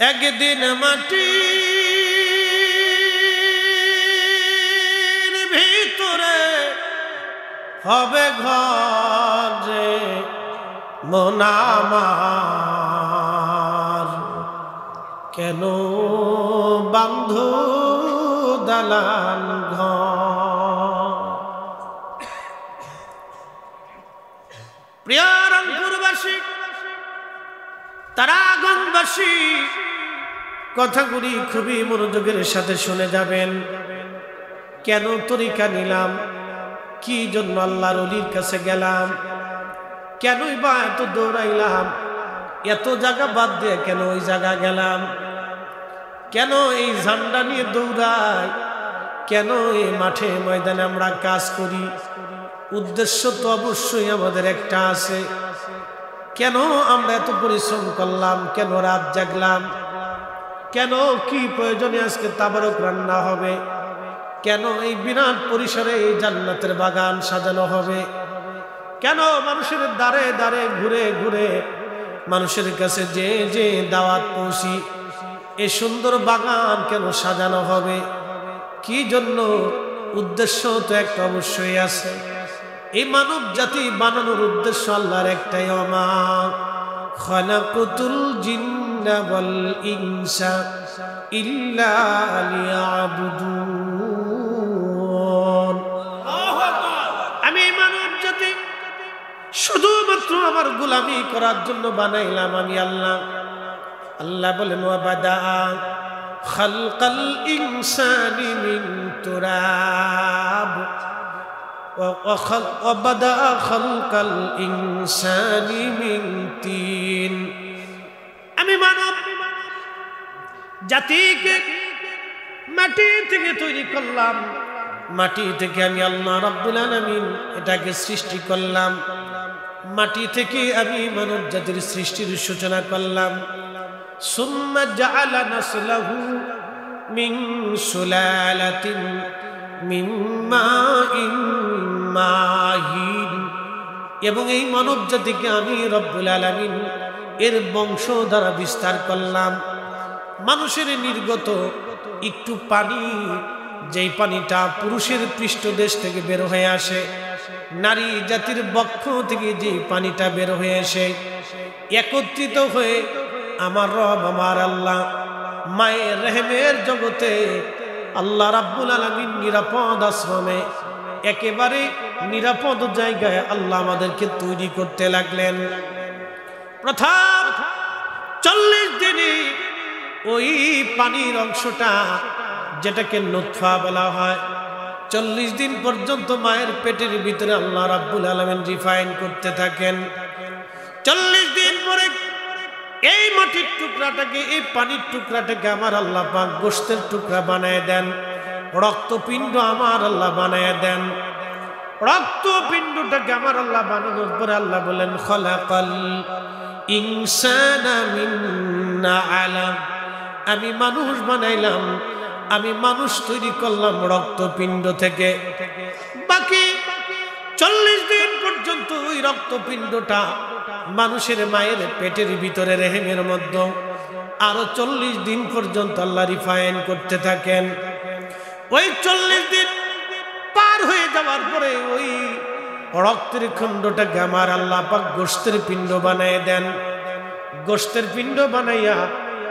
একদিন মাটির ভিতরে হবে ঘর রে মন আমার, কেন বান্ধু দালান ঘর। প্রিয় রংপুরবাসী, তারাগঞ্জবাসী, কথাগুলি খুবই মনোযোগের সাথে শুনে যাবেন। কেন তরিকা নিলাম, কি জন্য আল্লাহর ওলির কাছে গেলাম, কেনই বা এত দৌড়াইলাম, এত জায়গা বাদ দিয়ে কেন ওই জায়গা গেলাম, কেন এই ঝান্ডা নিয়ে দৌড়াই, কেন এই মাঠে ময়দানে আমরা কাজ করি। উদ্দেশ্য তো অবশ্যই আমাদের একটা আছে। কেন আমরা এত পরিশ্রম করলাম, কেন রাত জাগলাম, কেন কি প্রয়োজনে আজকে তাবারক রান্না হবে, কেন এই বিরাট পরিসরে এই জান্নাতের বাগান সাজানো হবে, কেন মানুষের দ্বারে দ্বারে ঘুরে ঘুরে মানুষের কাছে যে যে দাওয়াত পৌঁছি, এই সুন্দর বাগান কেন সাজানো হবে, কি জন্য, উদ্দেশ্য তো একটা অবশ্যই আছে। এই মানব জাতি বানানোর উদ্দেশ্য আল্লাহর একটাই, ওমা খালাকুতুল জিন্না ওয়াল ইনসা ইল্লা লিয়াবুদুন। আমি মানব জাতি শুধুমাত্র আমার গোলামি করার জন্য বানাইলাম আমি আল্লাহ। আল্লাহ বলেন ওয়া বাদা খালকাল ইনসানি মিন তুরাব وبدأ خلق الإنسان من طين। আমি মানব জাতিকে মাটি থেকে তৈরি করলাম, মাটি থেকে আমি আল্লাহ রাব্বুল আলামিন এটাকে সৃষ্টি করলাম, মাটি থেকে আমি মানব জাতির সৃষ্টির সূচনা করলাম। সুম্মা জাআলা নাসলাহু মিন সুলালাতিন মিন মাইন মাহিন। এবং এই মানব জাতিকে আমি রব্বুল আলামিন এর বংশ দ্বারা বিস্তার করলাম। মানুষের নির্গত একটু পানি, যেই পানিটা পুরুষের পৃষ্ঠদেশ থেকে বের হয়ে আসে, নারী জাতির বক্ষ থেকে যে পানিটা বের হয়ে আসে, একত্রিত হয়ে আমার রব আমার আল্লাহ মায়ের রেহেমের জগতে আল্লাহ রাব্বুল আলামিন নিরাপদ আশ্রমে, একেবারে নিরাপদ জায়গায় আল্লাহ আমাদেরকে তৈরি করতে লাগলেন। প্রথম 40 দিনে ওই পানির অংশটা, যেটাকে নুতফা বলা হয়, 40 দিন পর্যন্ত মায়ের পেটের ভিতরে আল্লাহ রাব্বুল আলামিন রিফাইন করতে থাকেন। 40 দিন পরে এই মাটির টুকরাটাকে, এই পানির টুকরাটাকে আমার আল্লাহ পাক গোশতের টুকরা বানায় দেন, রক্তপিণ্ড আমার আল্লাহ বানায় দেন। রক্তপিণ্ডটাকে আমার আল্লাহ বানানোর পরে আল্লাহ বলেন খলাকাল ইনসানা মিন আলাক। আমি মানুষ বানাইলাম, আমি মানুষ তৈরি করলাম রক্তপিণ্ড থেকে। বাকি 40 দিন পর্যন্ত ওই রক্তপিণ্ডটা মানুষের মায়ের পেটের ভিতরে রেহেমের মধ্যে আরো 40 দিন পর্যন্ত আল্লাহ রিফাইন করতে থাকেন। ওই 40 দিন পার হয়ে যাওয়ার পরে ওই রক্তের খণ্ডটাকে আমার আল্লাহ পাক গোশতের পিণ্ড বানায় দেন। গোশতের পিণ্ড বানাইয়া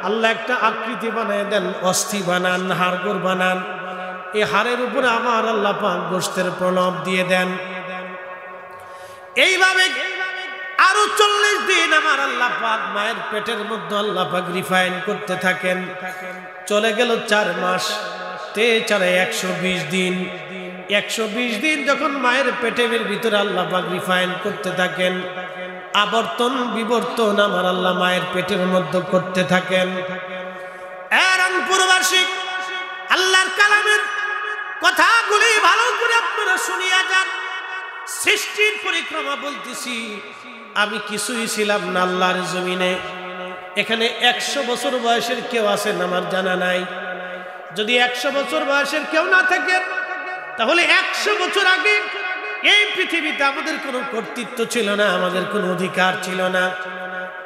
আল্লাহ একটা আকৃতি বানায় দেন, অস্থি বানান, হাড়গোড় বানান। এই হাড়ের উপরে আমার আল্লাহ পাক গোশতের প্রণব দিয়ে দেন। এইভাবে আরো 40 দিন আমার আল্লাহ পাক মায়ের পেটের মধ্যে আল্লাহ পাক রিফাইন করতে থাকেন। চলে গেল 4 মাস, তে 120 দিন। 120 দিন যখন মায়ের পেটের ভিতরে আল্লাহ পাক রিফাইন করতে থাকেন, আবর্তন বিবর্তন আমার আল্লাহ মায়ের পেটের মধ্যে করতে থাকেন। রংপুরবাসী, আল্লাহর কালামের কথাগুলি ভালো করে আপনারা শুনিয়া যান। সৃষ্টির পরিক্রমা বলতেছি, আমি কিছুই ছিলাম না আল্লাহর জমিনে। এখানে 100 বছর বয়সের কেউ আছেন আমার জানা নাই। যদি 100 বছর বয়সের কেউ না থাকে, তাহলে 100 বছর আগে এই পৃথিবীতে আমাদের কোনো কর্তৃত্ব ছিল না, আমাদের কোনো অধিকার ছিল না।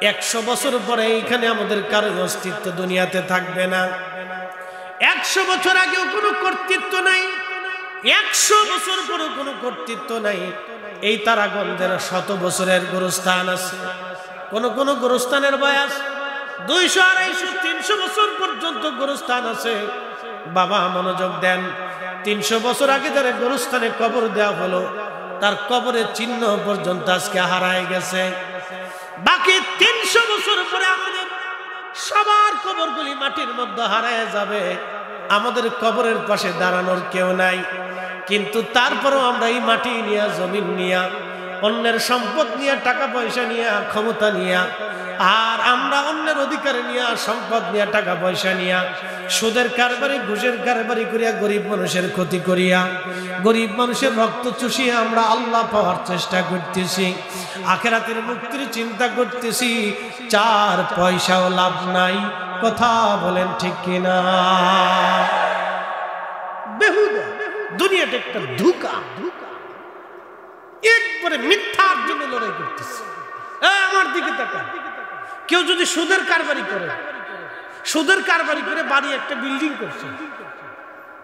100 বছর পরে এইখানে আমাদের কারো অস্তিত্ব দুনিয়াতে থাকবে না। 100 বছর আগেও কোনো কর্তৃত্ব নাই, 100 বছর পরেও কোনো কর্তৃত্ব নাই। এই তারাগঞ্জের 100 বছরের গোরস্থান আছে, কোন কোন গোরস্থানের বয়স 200, 250, 300 বছর পর্যন্ত গোরস্থান আছে। বাবা মনোযোগ দেন, 300 বছর আগে যারা গোরস্থানে কবর দেওয়া হলো তার কবরের চিহ্ন পর্যন্ত আজকে হারায় গেছে। বাকি 300 বছর পরে আমাদের সবার কবরগুলি মাটির মধ্যে হারায় যাবে, আমাদের কবরের পাশে দাঁড়ানোর কেউ নাই। কিন্তু তারপরেও আমরা এই মাটি নিয়ে, জমিন নিয়ে, অন্যের সম্পদ নিয়ে, টাকা পয়সা নিয়ে, ক্ষমতা নিয়ে, আর আমরা অন্যের অধিকার নিয়ে, সম্পদ নিয়ে, টাকা পয়সা নিয়ে, সুদের কারবারি, ঘুষের কারবারি করিয়া, গরিব মানুষের ক্ষতি করিয়া, গরিব মানুষের রক্ত চুষিয়ে আমরা আল্লাহ পাওয়ার চেষ্টা করতেছি, আখিরাতের মুক্তির চিন্তা করতেছি, 4 পয়সাও লাভ নাই। কথা বলেন ঠিক কিনা? বেহুদা দুনিয়াটা একটা ধোঁকা, একবারে মিথ্যার জন্য লড়াই করতেছে। আমার দিকে তাকান, কেউ যদি সুদের কারবারি করে, সুদের কারবারি করে বাড়ি একটা বিল্ডিং করছে,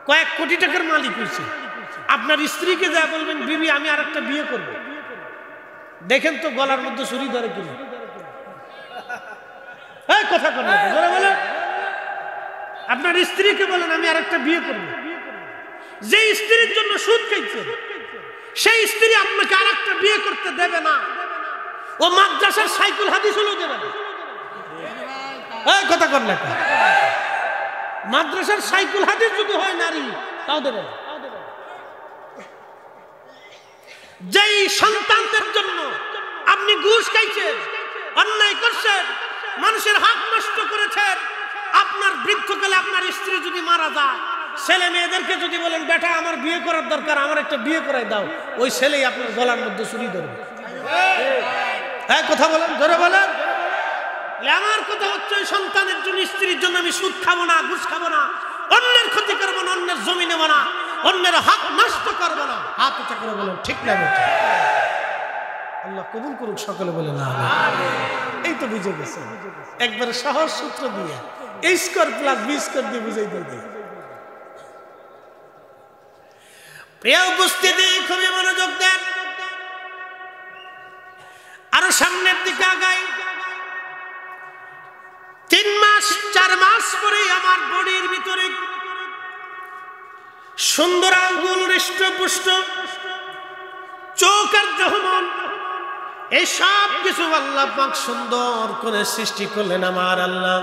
কয়েক কোটি টাকার মালিক হয়েছে, আপনার স্ত্রীকে যা বলবেন বিবি আমি আর একটা বিয়ে করবো, দেখেন তো গলার মধ্যে ছুরি ধরে কিনা। কথা বলেন, আপনার স্ত্রীকে বলেন আমি আর একটা বিয়ে করবো, যে স্ত্রীর জন্য সুদ খাইছে সেই স্ত্রী আপনাকে আর একটা বিয়ে করতে দেবে না, ও মাদ্রাসার সাইকুল হাদিস হলো দেবে না। কথা কর না, মাদ্রাসার সাইকুল হাদিস যদি হয় নারী তাও দেবে না। যেই সন্তানদের জন্য আপনি ঘুষ খাইছেন, অন্যায় করছেন, মানুষের হক নষ্ট করেছেন, আপনার বৃদ্ধকালে আপনার স্ত্রী যদি মারা যায়, ছেলে মেয়েদেরকে যদি বলেন বেটা আমার বিয়ে করার দরকার, আমার একটা বিয়ে করাই দাও, ওই ছেলেই আপনার গলার মধ্যে ছুরি ধরবে। কথা বলেন, জোরে বলেন। আমার কথা হচ্ছে ওই সন্তানের জন্য, স্ত্রীর জন্য আমি সুদ খাবো না, ঘুষ খাবো না, অন্যের ক্ষতি করবো না, অন্যের জমি নেবো না, অন্যের হক নষ্ট করবো না। হাত উঁচা করে বলেন ঠিক না বেটা? আল্লাহ কবুল করুক, সকলে বলে না। এই তো বুঝে গেছে, একবার সহজ সূত্র দিয়ে A² + B² দিয়ে বুঝাই দিয়ে। প্রিয় উপস্থিতি, খুবই মনোযোগ দেন, আরো সামনের দিকে আগাই। 3 মাস 4 মাস পরে আমার বডির ভিতরে সুন্দর আঙ্গুল, হৃষ্টপুষ্ট চোখ আর জহমন, এই সব কিছু আল্লাহ পাক সুন্দর করে সৃষ্টি করলেন আমার আল্লাহ।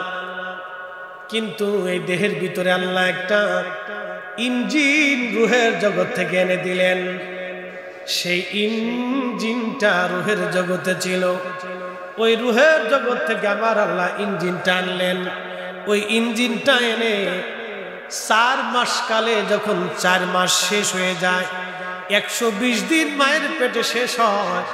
কিন্তু এই দেহের ভিতরে আল্লাহ একটা ইঞ্জিন রুহের জগৎ থেকে এনে দিলেন। সেই ইঞ্জিনটা রুহের জগতে ছিল, ওই রুহের জগৎ থেকে আমার আল্লাহ ইঞ্জিনটা আনলেন। ওই ইঞ্জিনটা এনে 4 মাস কালে, যখন 4 মাস শেষ হয়ে যায়, 120 দিন মায়ের পেটে শেষ হয়,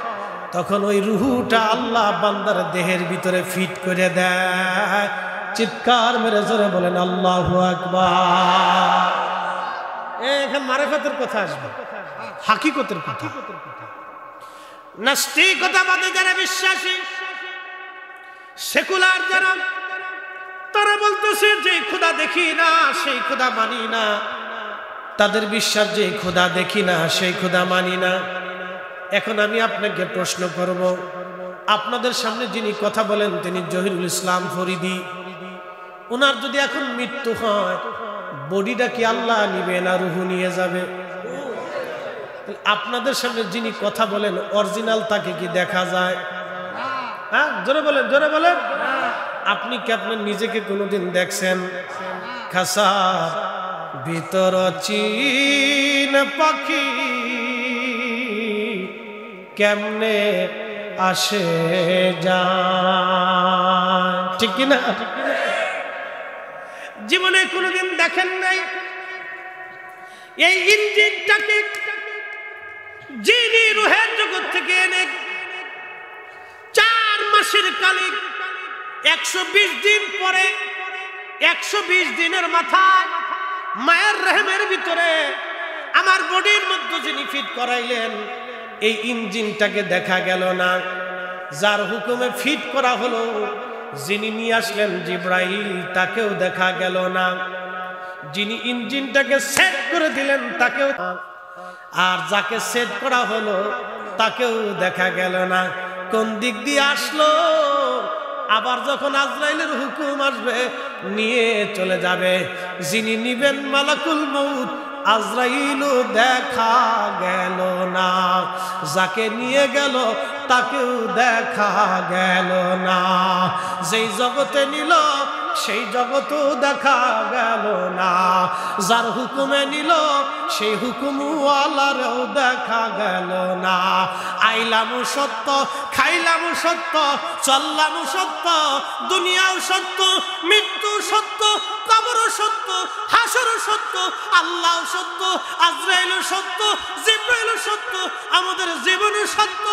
তখন ওই রুহুটা আল্লাহ বান্দার দেহের ভিতরে ফিট করে দেয়। চিৎকার মেরে জোরে বলেন আল্লাহু আকবার। এখানে মারিফাতের কথা আসবে, হাকিকতের কথা। নাস্তিকতাবাদী যারা বিশ্বাসী, সেকুলার যারা, তারা বলতেছে যে খোদা দেখি না সেই খোদা মানি না, তাদের বিশ্বাস যে খোদা দেখি না সেই খোদা মানি না। এখন আমি আপনাকে প্রশ্ন করব, আপনাদের সামনে যিনি কথা বলেন তিনি জহিরুল ইসলাম ফরিদি, ওনার যদি এখন মৃত্যু হয়, বডিটা কি আল্লাহ নিবে না রুহু নিয়ে যাবে? আপনাদের সামনে যিনি কথা বলেন অরিজিনাল তাকে কি দেখা যায়? হ্যাঁ, জোরে বলেন, জোরে বলেন। আপনি কি আপনার নিজেকে কোনোদিন দেখছেন? খাসার ভিতর চীন পাখি কেমনে আসে যায়, ঠিক কিনা? জীবনে কোনোদিন দেখেন নাই। এই ইঞ্জিনটাকে যিনি রুহের জগৎ থেকে এনে 4 মাসের কালে 120 দিন পরে, 120 দিনের মাথায় মায়ের রহমের ভিতরে আমার বডির মধ্যে যিনি ফিট করাইলেন, এই ইঞ্জিনটাকে দেখা গেল না। যার হুকুমে ফিট করা হলো, যিনি নিয়ে আসলেন জিব্রাইল, তাকেও দেখা গেল না। যিনি ইঞ্জিনটাকে সেট করে দিলেন তাকেও, আর যাকে সেট করা হলো তাকেও দেখা গেল না। কোন দিক দিয়ে আসলো? আবার যখন আজরাইলের হুকুম আসবে নিয়ে চলে যাবে, যিনি নিবেন মালাকুল মউত, আজরাইলও দেখা গেল না। যাকে নিয়ে গেল তাকেও দেখা গেল না। যেই জগতে নিল সেই জগতও দেখা গেল না। যার হুকুমে নিল সেই হুকুমওয়ালারও দেখা গেল না। আইলামও সত্য, খাইলামও সত্য, চললামও সত্য, দুনিয়াও সত্য, মৃত্যু সত্য, কবরও সত্য, হাসরও সত্য, আল্লাহও সত্য, আজরাইলও সত্য, জিব্রাইলও সত্য, আমাদের জীবনও সত্য।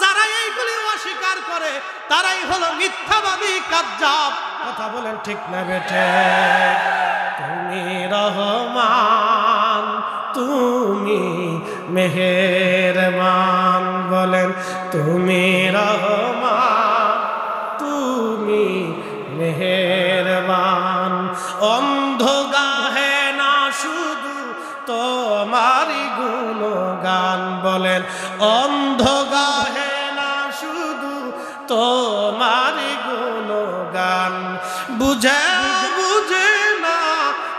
যারা এইগুলি অস্বীকার করে তারাই হলো মিথ্যাবাদী, কায্যাব। কথা বলেন ঠিক না বেঠে? তুমি রহমান, তুমি মেহেরবান, বলেন তুমি রহমান, তুমি মেহেরবান। অন্ধ গাহে না শুধু তোমারই গুণগান, বলেন অন্ধ গাহে না শুধু তোমারই গুণগান। বুঝে বুঝে না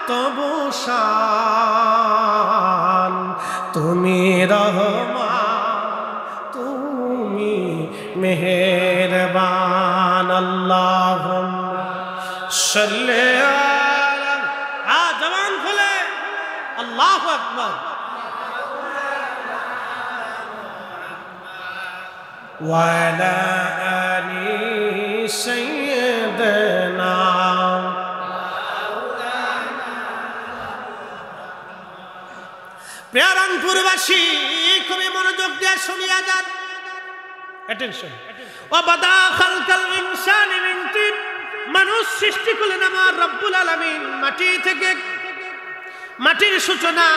তবু শান, তুমি রহমান, তুমি মেহেরবান। আল্লাহুম্মা সাল্লি আলা, জবান খুলে আল্লাহু আকবার। ওয়া আলা আলি সাইয়্যিদিনা। প্রিয় রংপুরবাসী, খুবই মনোযোগ দিয়ে শুনিয়া যান। অ্যাটেনশন। ওয়া বাদা খালকাল ইনসানি মিন তিন, মানুষ সৃষ্টি করলেন আমার রব্বুল আলামিন মাটি থেকে। মাটির সূচনা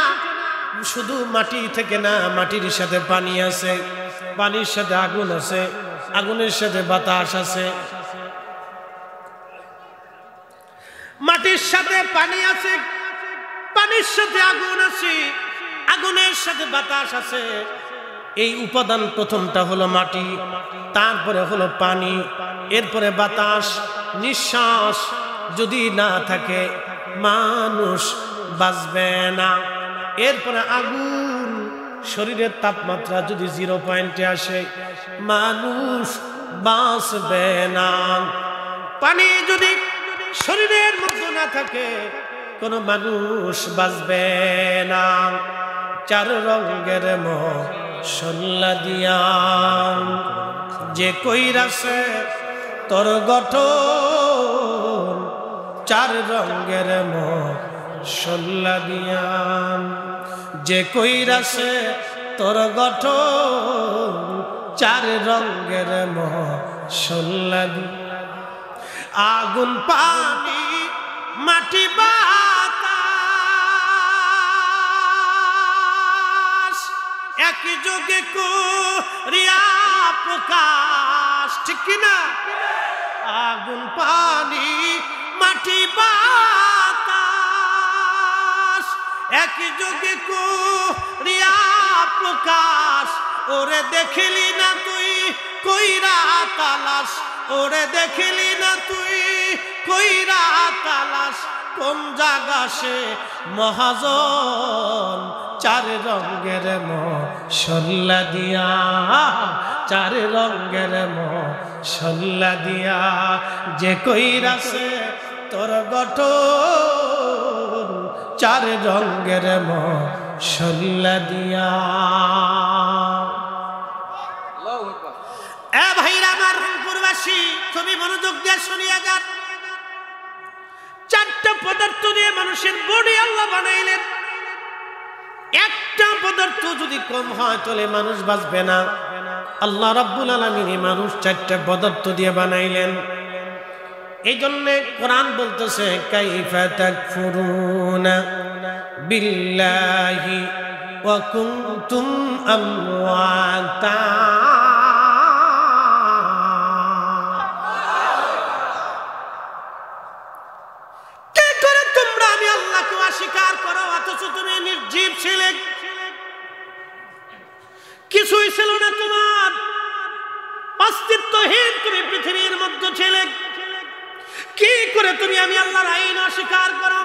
শুধু মাটি থেকে না, মাটির সাথে পানি আছে, পানির সাথে আগুন আছে, আগুনের সাথে বাতাস আছে। মাটির সাথে পানি আছে, পানির সাথে আগুন আছে, আগুনের সাথে বাতাস আছে। এই উপাদান প্রথমটা হলো মাটি, তারপরে হলো পানি, এরপরে বাতাস। নিঃশ্বাস যদি না থাকে মানুষ বাঁচবে না। এরপরে আগুন, শরীরের তাপমাত্রা যদি 0 পয়েন্টে আসে মানুষ বাঁচবে না। পানি যদি শরীরের মধ্যে না থাকে কোনো মানুষ বাঁচবে না। 4 রঙের মশলা দিয়া যে কইরাছে তোর গঠন, 4 রঙের মশলা দিয়া যে কইরাছে তোর গঠন, 4 রঙের মশলা দিয়া। আগুন, পানি, মাটি, বাতাস একই যোগে করিয়া প্রকাশ, ঠিক কিনা? আগুন, পানি, মাটি, বাতাস একই যোগে করিয়া প্রকাশ। ওরে দেখিলি না তুই কইরা তালাশ, ওরে দেখিলি না তুই কইরা তালাশ, কোন জায়গা সে মহাজন। 4 রঙের মশলা দিয়া, 4 রঙের মশলা দিয়া যে কইরাছে তোর গঠন, 4 রঙের মশলা দিয়া। এ ভাইরা আমার রংপুরবাসী, খুবই মনোযোগ দিয়ে শুনিয়া যান। 4টা পদার্থ দিয়ে মানুষের বডি আল্লাহ বানাইলেন। একটা পদার্থ যদি কম হয় তাহলে মানুষ বাঁচবে না। আল্লাহ রাব্বুল আলামিন মানুষ 4টা পদার্থ দিয়ে বানাইলেন। এই জন্য কোরআন বলতেছে কাইফা তাকফুরুনা বিল্লাহি ওয়া কুনতুম আমওয়াতা তোমরা আমি আল্লাহকে অস্বীকার করো, অথচ তুমি নির্জীব ছিলে, কিছুই ছিল না তোমার, অস্তিত্বহীন তুমি পৃথিবীর মধ্যে ছিলে। কি করে তুমি আমি আল্লাহর আইন অস্বীকার করো?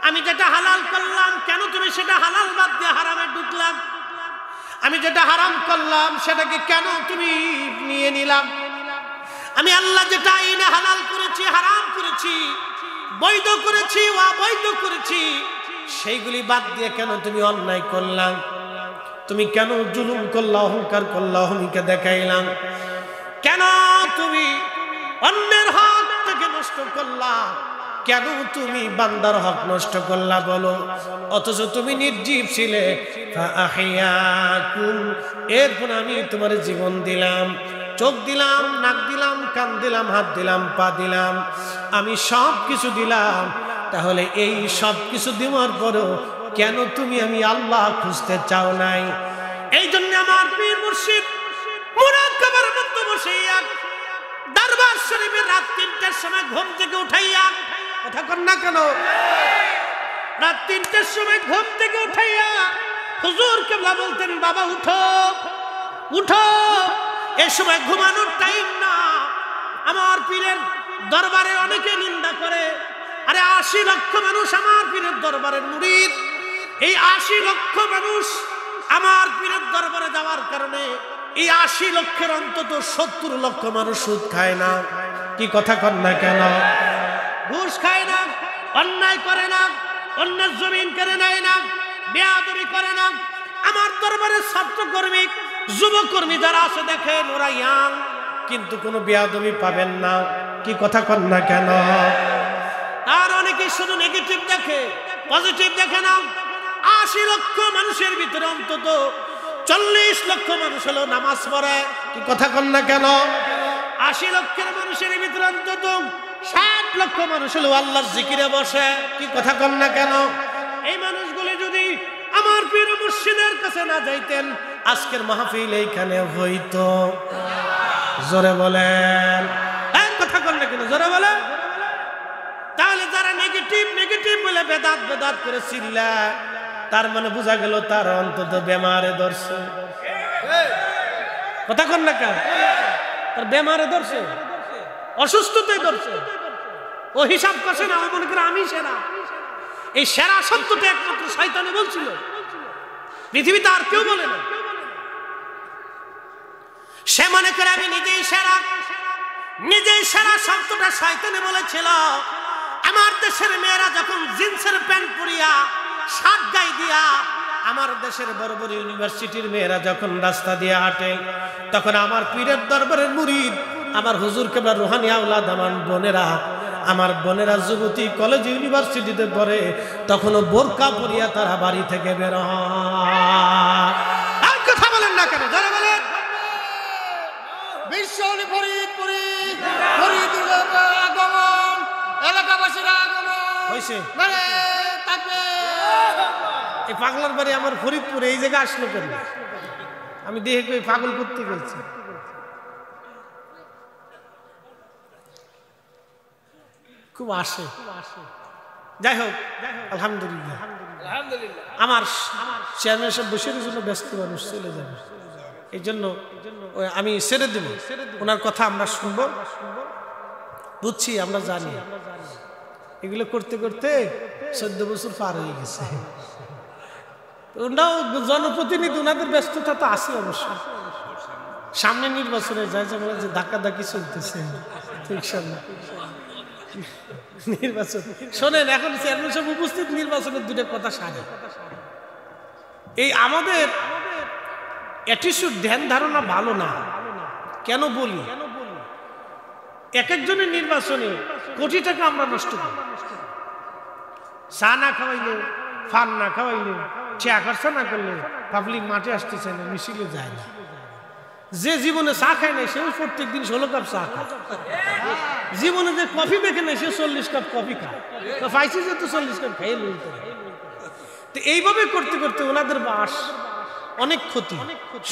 আমি যেটা হালাল করলাম, কেন তুমি সেটা হালাল বাদ দিয়ে হারামে ঢুকলাম? আমি যেটা হারাম করলাম সেটাকে কেন তুমি নিয়ে নিলাম? আমি আল্লাহ যেটা আইনে হালাল করেছি, হারাম করেছি, বৈধ করেছি, অবৈধ করেছি, সেইগুলি বাদ দিয়ে কেন তুমি অন্যায় করলাম? তুমি কেন জুলুম করলা, অহংকার করলা, অহমিকা দেখাইলাম? কেন তুমি অন্যের হক থেকে নষ্ট করলা? কেন তুমি বান্দার হক নষ্ট করলা বলো? অথচ তুমি নির্জীব ছিলে। এরপর আমি তোমার জীবন দিলাম, চোখ দিলাম, নাক দিলাম, কান দিলাম, হাত দিলাম, পা দিলাম, আমি সব কিছু দিলাম। তাহলে এই সব কিছু দেওয়ার পরও কেন তুমি আমি আল্লাহ খুঁজতে চাও নাই? এই জন্য আমার পীর মুর্শিদ মুরাক্কাবার মধ্যে বসিয়া দরবার শরীফে রাত ৩টার সময় ঘুম থেকে উঠাইয়া, কথা কন না কেন, রাত ৩টার সময় ঘুম থেকে উঠাইয়া হুজুর কেবলা বলতেন, বাবা উঠো, উঠো, এই সময় ঘুমানোর টাইম না। আমার পীরের দরবারে অনেকে নিন্দা করে, আরে ৮০ লক্ষ মানুষ আমার পীরের দরবারের মুরিদ, এই ৮০ লক্ষ মানুষ আমার পীরের দরবারে যাওয়ার কারণে এই ৮০ লক্ষের অন্তত ৭০ লক্ষ মানুষ সুদ খায় না। কি কথা কন না কেন? ঘুষ খায় না, অন্যায় করে না, অন্যের জমিন কেড়ে নেয় না, বেয়াদবি করে না। আমার দরবারের ছাত্রকর্মী, যুবকর্মী যারা আছে দেখেন, ওরা ইয়াং, কিন্তু কোনো বেয়াদবি পাবেন না। কি কথা কন না কেন? আর অনেকে শুধু নেগেটিভ দেখে, পজিটিভ দেখে না। ৮০ লক্ষ মানুষের ভিতরে অন্তত ৪০ লক্ষ মানুষ হলো নামাজ পড়ে। কি কথা কন না কেন? ৮০ লক্ষের মানুষের ভিতরে অন্তত ৬০ লক্ষ মানুষ হলো আল্লাহর জিকিরে বসে। কি কথা কন না কেন? এই মানুষগুলি যদি আমার পীর মুর্শিদের কাছে না যাইতেন, আজকের মাহফিল এইখানে হইতো। জোরে বলেন, কথা কন না কেন? জোরে বলেন। তাহলে যারা নেগেটিভ নেগেটিভ বলে বেদাত বেদাত করে চিল্লা, তার মানে বোঝা গেল তার অন্তত বেমারে ধরছে। কথা কন না কেন? তার বেমারে ধরছে, অসুস্থতায় ধরছে। ও হিসাব করছে না, ও মনে করে আমি সেরা। এই সেরা শব্দটা একমাত্র শয়তানে বলছিল, পৃথিবীতে আর কেউ বলে না। সে মনে করে আমি নিজেই সেরা। নিজেই সেরা শব্দটা শয়তানে বলেছিল। আমার দেশের মেয়েরা যখন জিন্সের প্যান্ট পরিয়া, শার্ট গায়ে দিয়া, আমার দেশের বড় বড় ইউনিভার্সিটির মেয়েরা যখন রাস্তা দিয়ে হাঁটে, তখন আমার পীরের দরবারের মুরিদ, আমার হুজুর কেবলা রুহানি আওলাদ, আমার বোনেরা, আমার বোনেরা যুবতী কলেজ ইউনিভার্সিটিতে পড়ে, তখনও বোরকা পরিয়া তারা বাড়ি থেকে বের হয়। আর কথা বলেন না কেন? যারা বলেন বিশ্বলি ফরিদপুরি, ফরিদুল আগমন, এলাকাবাসীর আগমন হয়েছে। মানে তাকবীর। এই পাগলার বাড়ি আমার ফরিদপুরে, এই জায়গায় আসলো কেন? আমি দেখে পাগল করতে গেছি। খুব আসে। যাই হোক, আলহামদুলিল্লাহ। আমার চেয়ারম্যান সাহেব বসে জন্য ব্যস্ত মানুষ, চলে যাবে, এই জন্য আমি ছেড়ে দেব। ওনার কথা আমরা শুনবো, বুঝছি, আমরা জানি। এগুলো করতে করতে 14 বছর পার হয়ে গেছে। ওনারাও জনপ্রতিনিধি, ওনাদের ব্যস্ততা তো আছে অবশ্য। সামনে নির্বাচনে যায় যে বলে যে ধাক্কাধাক্কি চলতেছে, নির্বাচন শোনেন। এখন চেয়ারম্যান সাহেব উপস্থিত, নির্বাচনের দুটো কথা সারে। এই আমাদের অ্যাটিটিউড, ধ্যান ধারণা ভালো না। কেন বলি? এক একজনের নির্বাচনে কোটি টাকা আমরা নষ্ট করি। চা না খাওয়াইলে, ফান না খাওয়াইলে, চা খরচা না করলে পাবলিক মাঠে আসতেছে না, মিছিলে যায় না। যে জীবনে চা খায় নাই, সেও প্রত্যেক দিন 16 কাপ চা খায়। জীবনে যে কফি দেখে নেই, সে 40 কাপ কফি খায়। তো পাইছি যে তো 40 কাপ খাইয়ে লইতে। তো এইভাবে করতে করতে ওনাদের বাস অনেক ক্ষতি।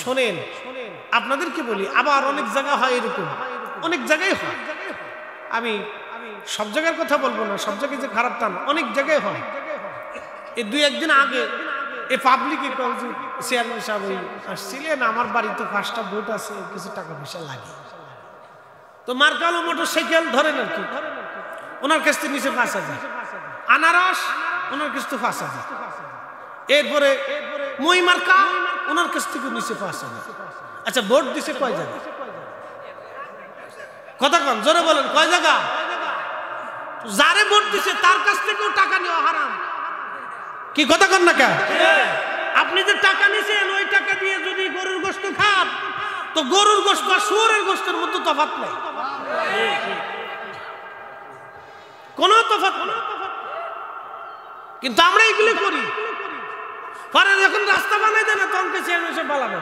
শোনেন, আপনাদেরকে বলি, আবার অনেক জায়গা হয় এরকম, অনেক জায়গায় হয়। আমি সব জায়গার কথা বলবো না, সব জায়গায় যে খারাপ তা না, অনেক জায়গায় হয়। এই 2-1 দিন আগে এই পাবলিক চেয়ারম্যান সাহেব আসছিলেন, আমার বাড়িতে 5টা ভোট আছে, কিছু টাকা পয়সা লাগে, তো মার্কালো মোটর সাইকেল ধরেন আর কি, ওনার কাছ থেকে নিচে 5,000, আনারস ওনার কাছ থেকে 5,000, এরপরে মই মার্কা ওনার কাছ থেকে নিচে 5,000। আচ্ছা ভোট দিছে কয় জায়গা? কথা কন, জোরে বলেন, কয় জায়গা? যারে ভোট দিছে তার কাছ থেকেও টাকা নেওয়া হারাম। কি কথা কন না কেন? আপনি যে টাকা নিছেন ওই টাকা দিয়ে যদি গরুর গোশত খান, তো গরুর গোশত আর শুয়োরের গোশতের মধ্যে তফাৎ নাই, কোনো তফাৎ নেই। কিন্তু আমরা এগুলি করি, পরে যখন রাস্তা বানাই দেয় না তখন চেয়ারম্যান সাহেব বানানো।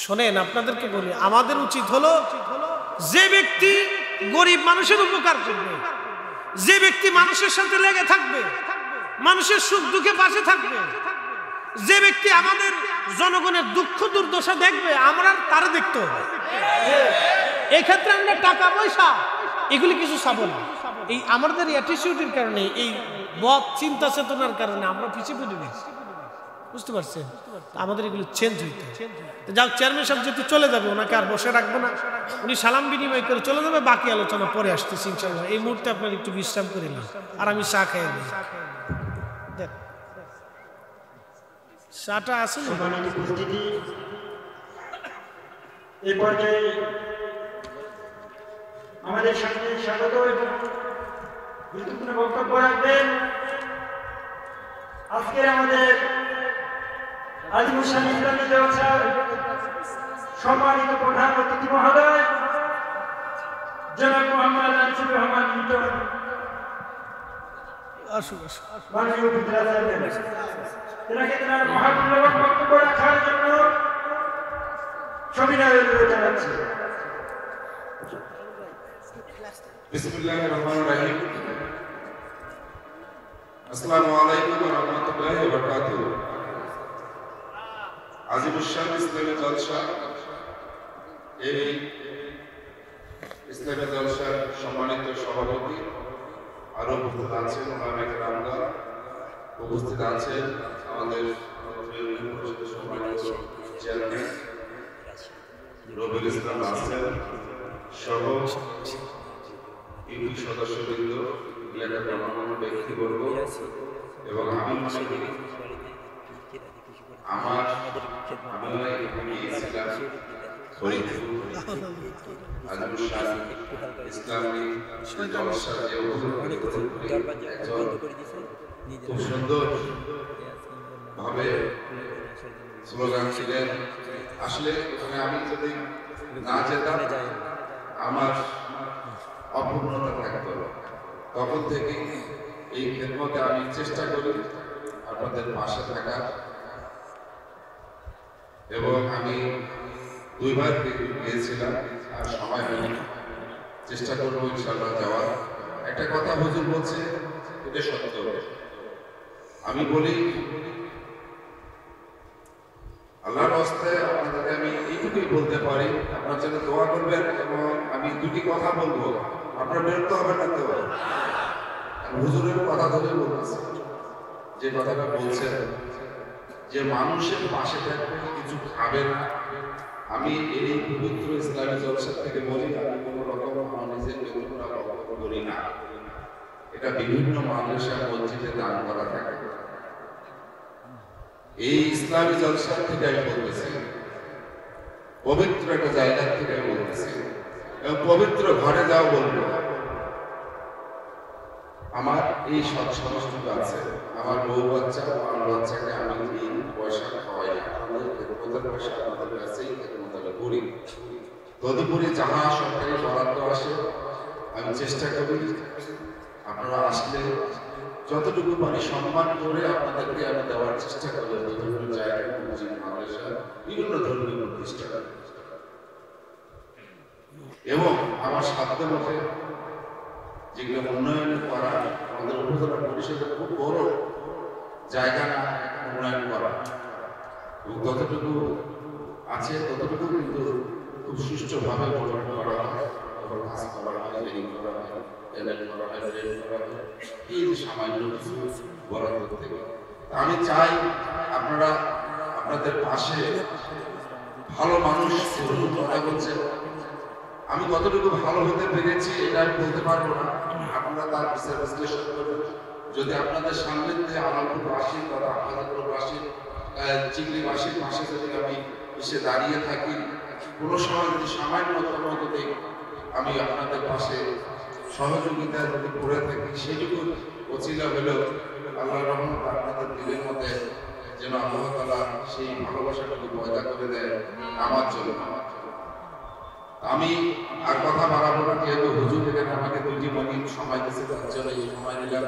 শোনেন, আপনাদেরকে বলি, আমাদের উচিত হলো যে ব্যক্তি গরিব মানুষের উপকার করবে, যে ব্যক্তি মানুষের সাথে লেগে থাকবে, মানুষের সুখ দুঃখে পাশে থাকবে, যে ব্যক্তি আমাদের জনগণের দুঃখ দুর্দশা দেখবে, আমরা তারে দেখতে হবে। এই ক্ষেত্রে আমরা টাকা পয়সা এগুলি কিছু চাবো না। এই আমাদের অ্যাটিটিউডের কারণে, এই বদ চিন্তা চেতনার কারণে আমরা পিছিয়ে পড়ে গেছি, বুঝতে পারছেন? আমাদের এগুলো চেঞ্জ হইতে। যাও, চেয়ারম্যান সাহেব যেহেতু চলে যাবে, ওনাকে আর বসে রাখবো না, উনি সালাম বিনিময় করে চলে যাবে, বাকি আলোচনা পরে আসতেছি ইনশাআল্লাহ। এই মুহূর্তে আপনার একটু বিশ্রাম করে নিন, আর আমি চা খাই নিই। দেখ চাটা আছে না? উপস্থিতি এই পর্যায়ে আমাদের সাথে স্বাগত এবং গুরুত্বপূর্ণ বক্তব্য রাখবেন আজকের আমাদের আজিমুল শাহ ইসলামী জলসার সম্মানিত প্রধান অতিথি মহোদয় জনাব মোহাম্মদ আনিসুর রহমান মিটন, মাননীয় বিদ্যালয় তেনাকে তেনার মহামূল্যবান বক্তব্য রাখার জন্য সবিনয় অনুরোধ জানাচ্ছি। বিসমিল্লাহির রহমানির রহিম। আসসালামু আলাইকুম ওয়া রাহমাতুল্লাহি ওয়া বারাকাতুহু। আজিমুল শাহ ইসলামী জলসা, এই ইসলামী জলসার সম্মানিত সভাপতি, আরো উপস্থিত আছেন ওলামায়ে কেরামগণ, উপস্থিত আছেন আমাদের পরিষদের সম্মানিত চেয়ারম্যান রবিউল ইসলাম আছেন সহ ইউপি সদস্যবৃন্দ, এলাকার গণ্যমান্য ব্যক্তিবর্গ, এবং আমি এখানে গিয়েছিলাম ফরিদপুর আজিমুল শাহ ইসলামী জলসার যে একজন খুব সুন্দর ভাবে স্লোগান ছিলেন। আসলে ওখানে আমি যদি না যেতাম আমার অপূর্ণতা থাকতো। তখন থেকে এই খেদমতে আমি চেষ্টা করি আপনাদের পাশে থাকার, এবং আমি 2 বার গিয়েছিলাম, আর সময় হয়নি, চেষ্টা করবো ইনশাআল্লাহ যাওয়ার। একটা কথা হুজুর বলছে, এটা সত্য। আমি বলি আল্লাহর রাস্তায় আপনাদেরকে আমি এইটুকুই বলতে পারি, আপনার জন্য দোয়া করবেন, এবং আমি 2টি কথা বলবো, আপনার বিরক্ত হবেন না তো? হুজুরের কথা ধরে বলতেছি, যে কথাটা বলছেন যে মানুষের পাশে থাকবে, কিছু খাবে না। আমি এই পবিত্র ইসলামী জলসার থেকে বলি, আমি কোনো রকম আমার নিজের বেতনটা বক্তব্য করি না। এটা বিভিন্ন মাদ্রাসা মসজিদে দান করা থাকে। এই ইসলামী জলসার থেকে আমি বলতেছি, পবিত্র একটা জায়গা থেকে আমি বলতেছি, এবং পবিত্র ঘরে যাও বলবো। আমার এই সৎসমাজটুকু আছে, আমার বউ বাচ্চা, আমার বাচ্চাকে আমি এই পয়সা খাওয়াই না, আমাদের খেদমতের পয়সা আমাদের কাছেই খেদমত করি। তদুপরি যাহা সরকারি বরাদ্দ আসে আমি চেষ্টা করি আপনারা আসলে যতটুকু পারি সম্মান করে আপনাদেরকে আমি দেওয়ার চেষ্টা করি। বিভিন্ন জায়গায় মসজিদ, মাদ্রাসা, বিভিন্ন ধর্মীয় প্রতিষ্ঠান, এবং আমার সাধ্য মতে যেগুলো উন্নয়ন করা, আমাদের উপজেলা পরিষদের খুব বড় জায়গা না উন্নয়ন করা, এবং যতটুকু আছে ততটুকু কিন্তু খুব সুষ্ঠুভাবে প্রচার করা হয়, কাজ করা হয়, রেডি করা হয়, এডিট করা হয়, রেডি করা হয়, এই যে সামান্য কিছু বরাদ্দ থেকে। আমি চাই আপনারা আপনাদের পাশে ভালো মানুষ কথা বলছেন, আমি কতটুকু ভালো হতে পেরেছি এটা আমি বলতে পারবো না, আপনারা তার বিশ্লেষণ করবেন। যদি আপনাদের সান্নিধ্যে আলালপুরবাসীর বা আলালপুরবাসীর চিংড়িবাসীর পাশে যদি আমি এসে দাঁড়িয়ে থাকি, কোনো সময় যদি সামান্যতম যদি আমি আপনাদের পাশে সহযোগিতা যদি করে থাকি, সেটুকু ওসিলা হলেও আল্লাহর রহমত আপনাদের দিলের মধ্যে যেন আল্লাহ তাআলা সেই ভালোবাসাটুকু পয়দা করে দেয় আমার জন্য। আমি আর কথা বাড়াবো না, যেহেতু হুজুর এখানে আমাকে 2টি মিনিট সময় দিয়েছে, তার জন্য এই সময় নিলাম,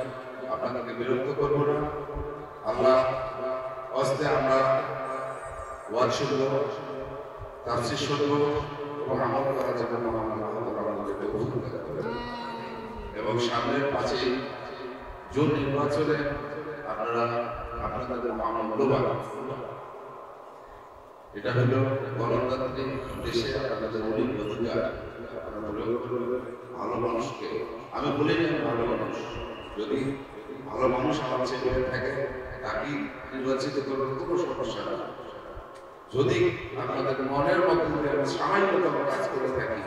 আপনাদেরকে বিরক্ত করবো না। আল্লাহ হস্তে আমরা ওয়াজ শুনবো, তাফসীর শুনবো এবং আমল করার জন্য আমাদেরকে উদ্বুদ্ধ করবেন। এবং সামনের 5ই জুন নির্বাচনে আপনারা আপনাদের মূল্যবান, এটা হলো গণতান্ত্রিক দেশে আপনাদের মৌলিক অধিকার, আপনারা প্রয়োগ করবেন। ভালো মানুষকে আমি বলিনি আমি ভালো মানুষ, যদি ভালো মানুষ আমার ছেলে হয়ে থাকে তাকে নির্বাচিত করবেন, কোনো সমস্যা নেই। যদি আপনাদের মনের মধ্যে যদি আমি সামান্যতম কাজ করে থাকি,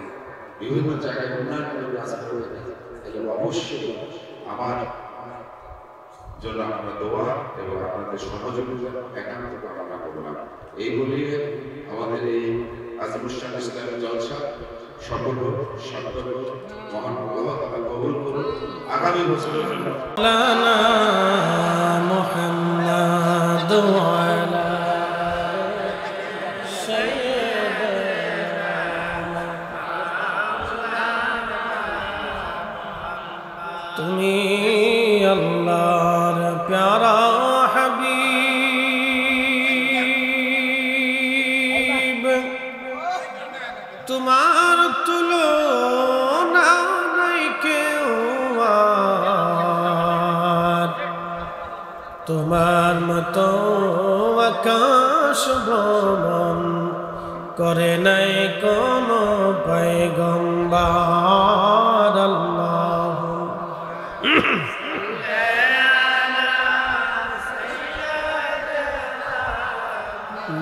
বিভিন্ন জায়গায় উন্নয়নের কাজ করে থাকি, তাহলে অবশ্যই আমার জন্য আপনার দোয়া এবং আপনাদের সহযোগিতা একান্ত কামনা করলাম। এই বলিয়ে আমাদের এই আজিমুশান ইসলামী জলসা সফল সার্থক মহান আল্লাহ তাআলা কবুল করুন। আগামী বছরের জন্য মুহাম্মাদ ওয়ালা তুমি আল্লাহর প্যারা হাবিব, তোমার তুলনা নাই কেউ আর, তোমার মতো আকাশ ভ্রমণ করে নাই কোনো পয়গম্বর। আল্লাহ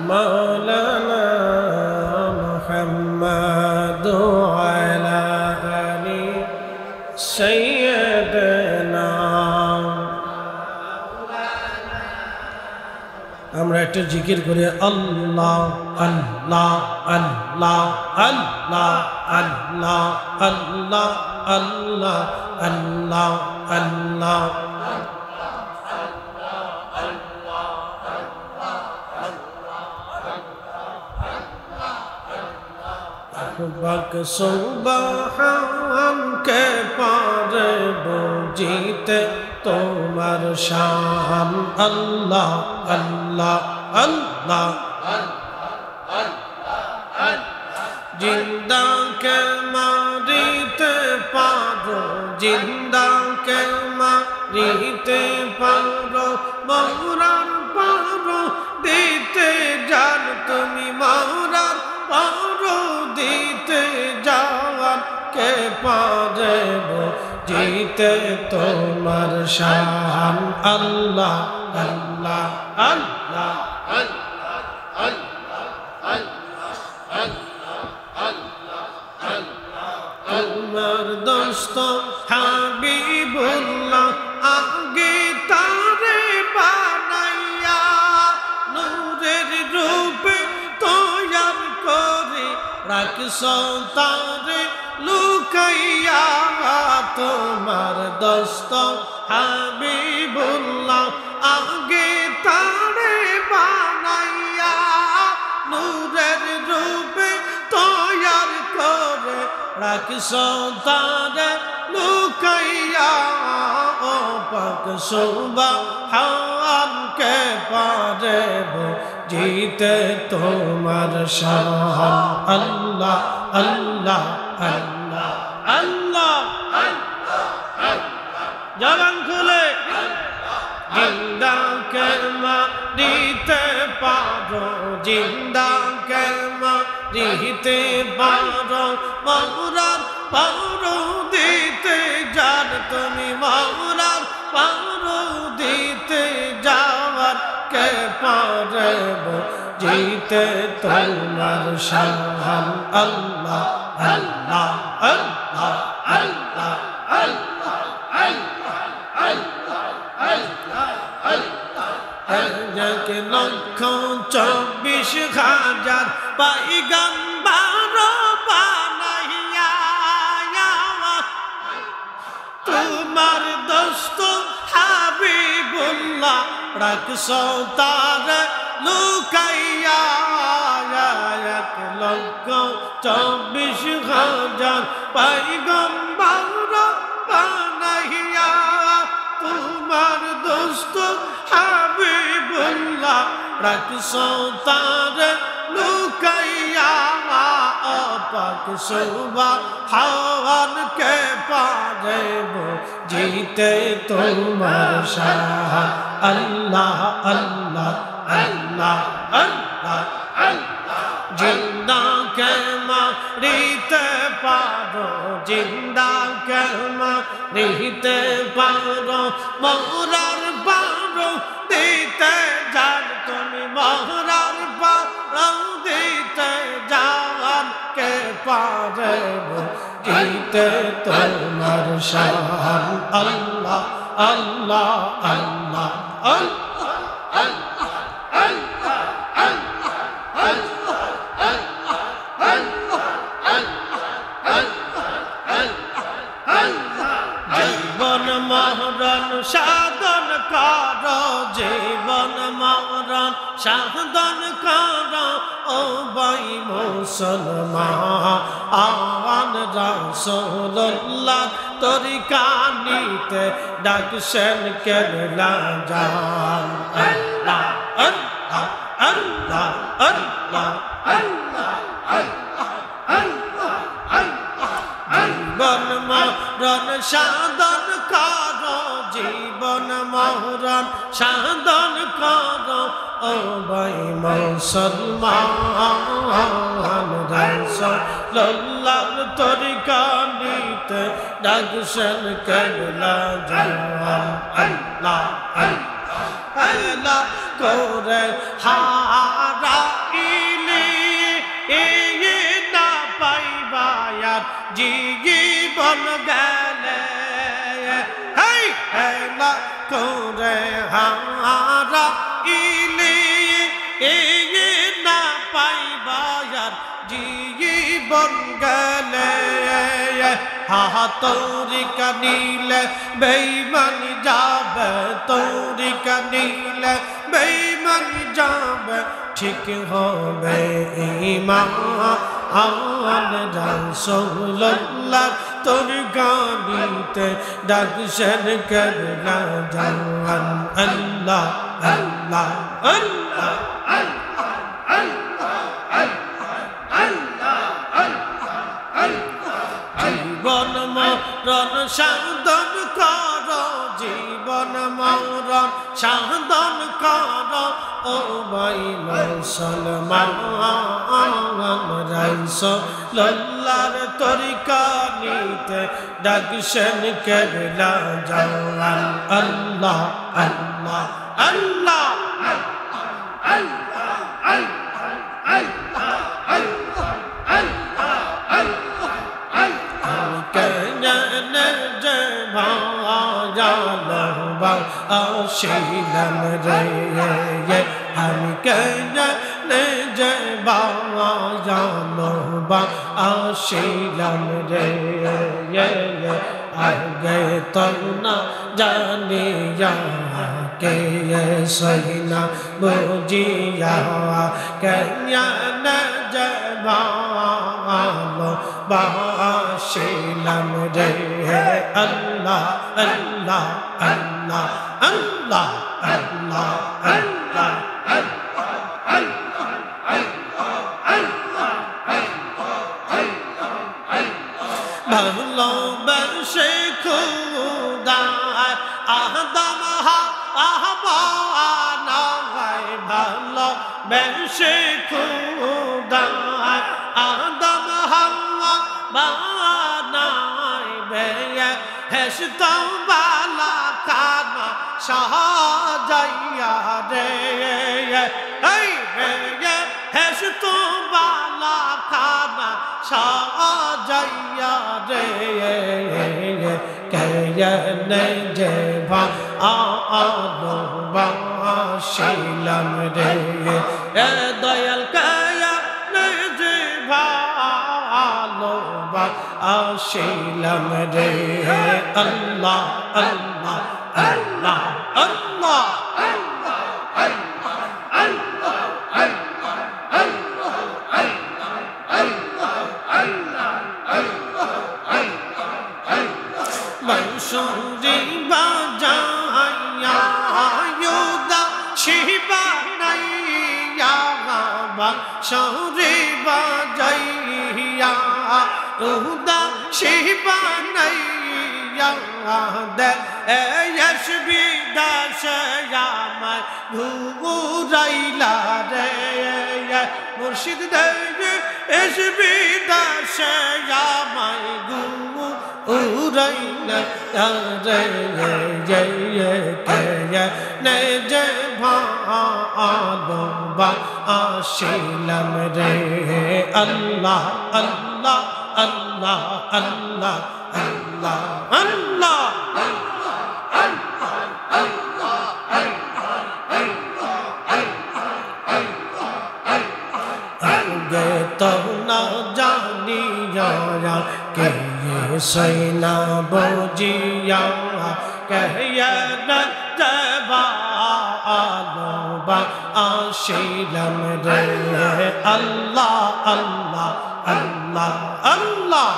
মাওলানা মুহাম্মাদ ওয়ালা আলি সাইয়্যিদানা। আমরা একটু জিকির করি আল্লাহ আল্লাহ আল্লাহ আল্লাহ আল্লাহ আল্লাহ আল্লাহ আল্লাহ আল্লাহ। बक सुबहान के पार बुझीते तुम्हार शान। अल्लाह अल्लाह अल्लाह जिंदा के मारीते पारो, जिंदा के मारीते पारो, मौरार पारो दीते जान, तुम्हें मौरार पारो दीते जान के पारे जीते तुम्हार शान। अल्लाह अल्लाह अल्लाह তোমার দোস্ত হাবিবুল্লাহ আগে তারে বানাইয়া নূরের রূপে তৈয়ার করে রাখছ তারে লুকাইয়া। তোমার দোস্ত হাবিবুল্লাহ আগে তারে বানাইয়া নূরের রূপে তৈয়ার করে রাখছ তারে লুকাইয়া। ও পাক সুবহান কে পারে जीते तुम्हार शान। अल्लाह अल्लाह अल्लाह अल्लाह जबान खुले जिंदा জিন্দাকে মারিতে পারো জিন্দাকে মারিতে পারো মরার পারো দিতে জান তুমি মরার পারো দিতে যাওয়ার কে পারব জিতে তোমার শান আল্লাহ আল্লাহ আল্লাহ আল্লাহ এক লক্ষ 24,000 পয়গম্বর বানাইয়া তোমার দোস্ত হাবিবুল্লাহ রাখছো তার লুকাইয়া এক লক্ষ 24,000 পয়গম্বর বানাইয়া তোমার দোস্ত হাবিবুল্লাহ রাখছো তার লুকাইয়া পাক সুবহান কে পারেব জিতে তোমার শান আল্লাহ আল্লাহ আল্লাহ আল্লাহ জিন্দা কে মারিতে পারো জিন্দা কে মারিতে পারো মরার পারো দিতে যান তুমি মরার পারো দিতে যান কে পারেব জিতে তোমার শান আল্লাহ আল্লাহ আল্লাহ জীবন মরণ সাধন কর জীবন মরণ সাধন কর ও ভাই মুসলমান রাসূলুল্লাহ তরিকা নিতে ডাকছেন কেবলা জান আল্লাহ আল্লাহ আল্লাহ আল্লাহ আল্লাহ জীবন মরণ সাধন কর জীবন মরণ সাধন কর ও ভাই মুসলমান রাসূলুল্লাহ তরিকা নিতে ডাকছেন কেবলা জান আল্লাহ আল্লাহ করে হারাইলি না পাইবায়ার জীবন গেলে হেলা করে হারাইলি না পাইবায়ার জীবন গেলে তরিকা নিলে বেঈমানি যাবে তরিকা নিলে বেঈমানি যাবে ঠিক হবে ঈমান রাসূলুল্লাহ তরিকা নিতে ডাকছেন কেবলা জান আল্লাহ আল্লাহ আল্লাহ জীবন মরণ সাধন কর জীবন মরণ সাধন কর ও ভাই মুসলমান রাসূলুল্লাহর তরিকা নিতে ডাকছেন কেবলা জান আল্লাহ আল্লাহ আল্লাহ শিলাম রে আমি কেন যে বাবা জানো বা শিলাম রে আগে তো না জানিয়া কে সহিনা বুঝিয়া কেন যে বাবা শিলাম রে আল্লাহ আল্লাহ আল্লাহ আল্লাহ আল্লাহ আল্লাহ ভালোবাসে খুদা আদম বানায় ভালো বেশে খুদায় আদম হাওয়া বানায় বেয়ে হেসত বালা খানা সাজাইয়া রে এই বেয়ে হেসত বালা খানা সাজাইয়া রে কেয়নে যে ভালো বাসিলাম রে এ দয়াল কেয়নে যে ভালো বাসিলাম রে আল্লাহ আল্লাহ আল্লাহ আল্লাহ বাঁশুরি বাজাইয়া ইউদা শিবা নাইয়া বাঁশুরি বাজাইয়া ইউদা শিবা নাইয়া দে এসবি দাসয়ামায় ঘুরাইলা রে মুর্শিদ দে এসবি দাসয়ামায় উরাইলা রে নে যে ভালো বাসিলাম রে আল্লাহ আল্লাহ আল্লাহ আল্লাহ আল্লাহ আল্লাহ গে তো না জানিয়া কে সৈনা বজিয়া কহিয়া ভালো বাসিলাম রে আল্লাহ আল্লাহ আল্লাহ আল্লাহ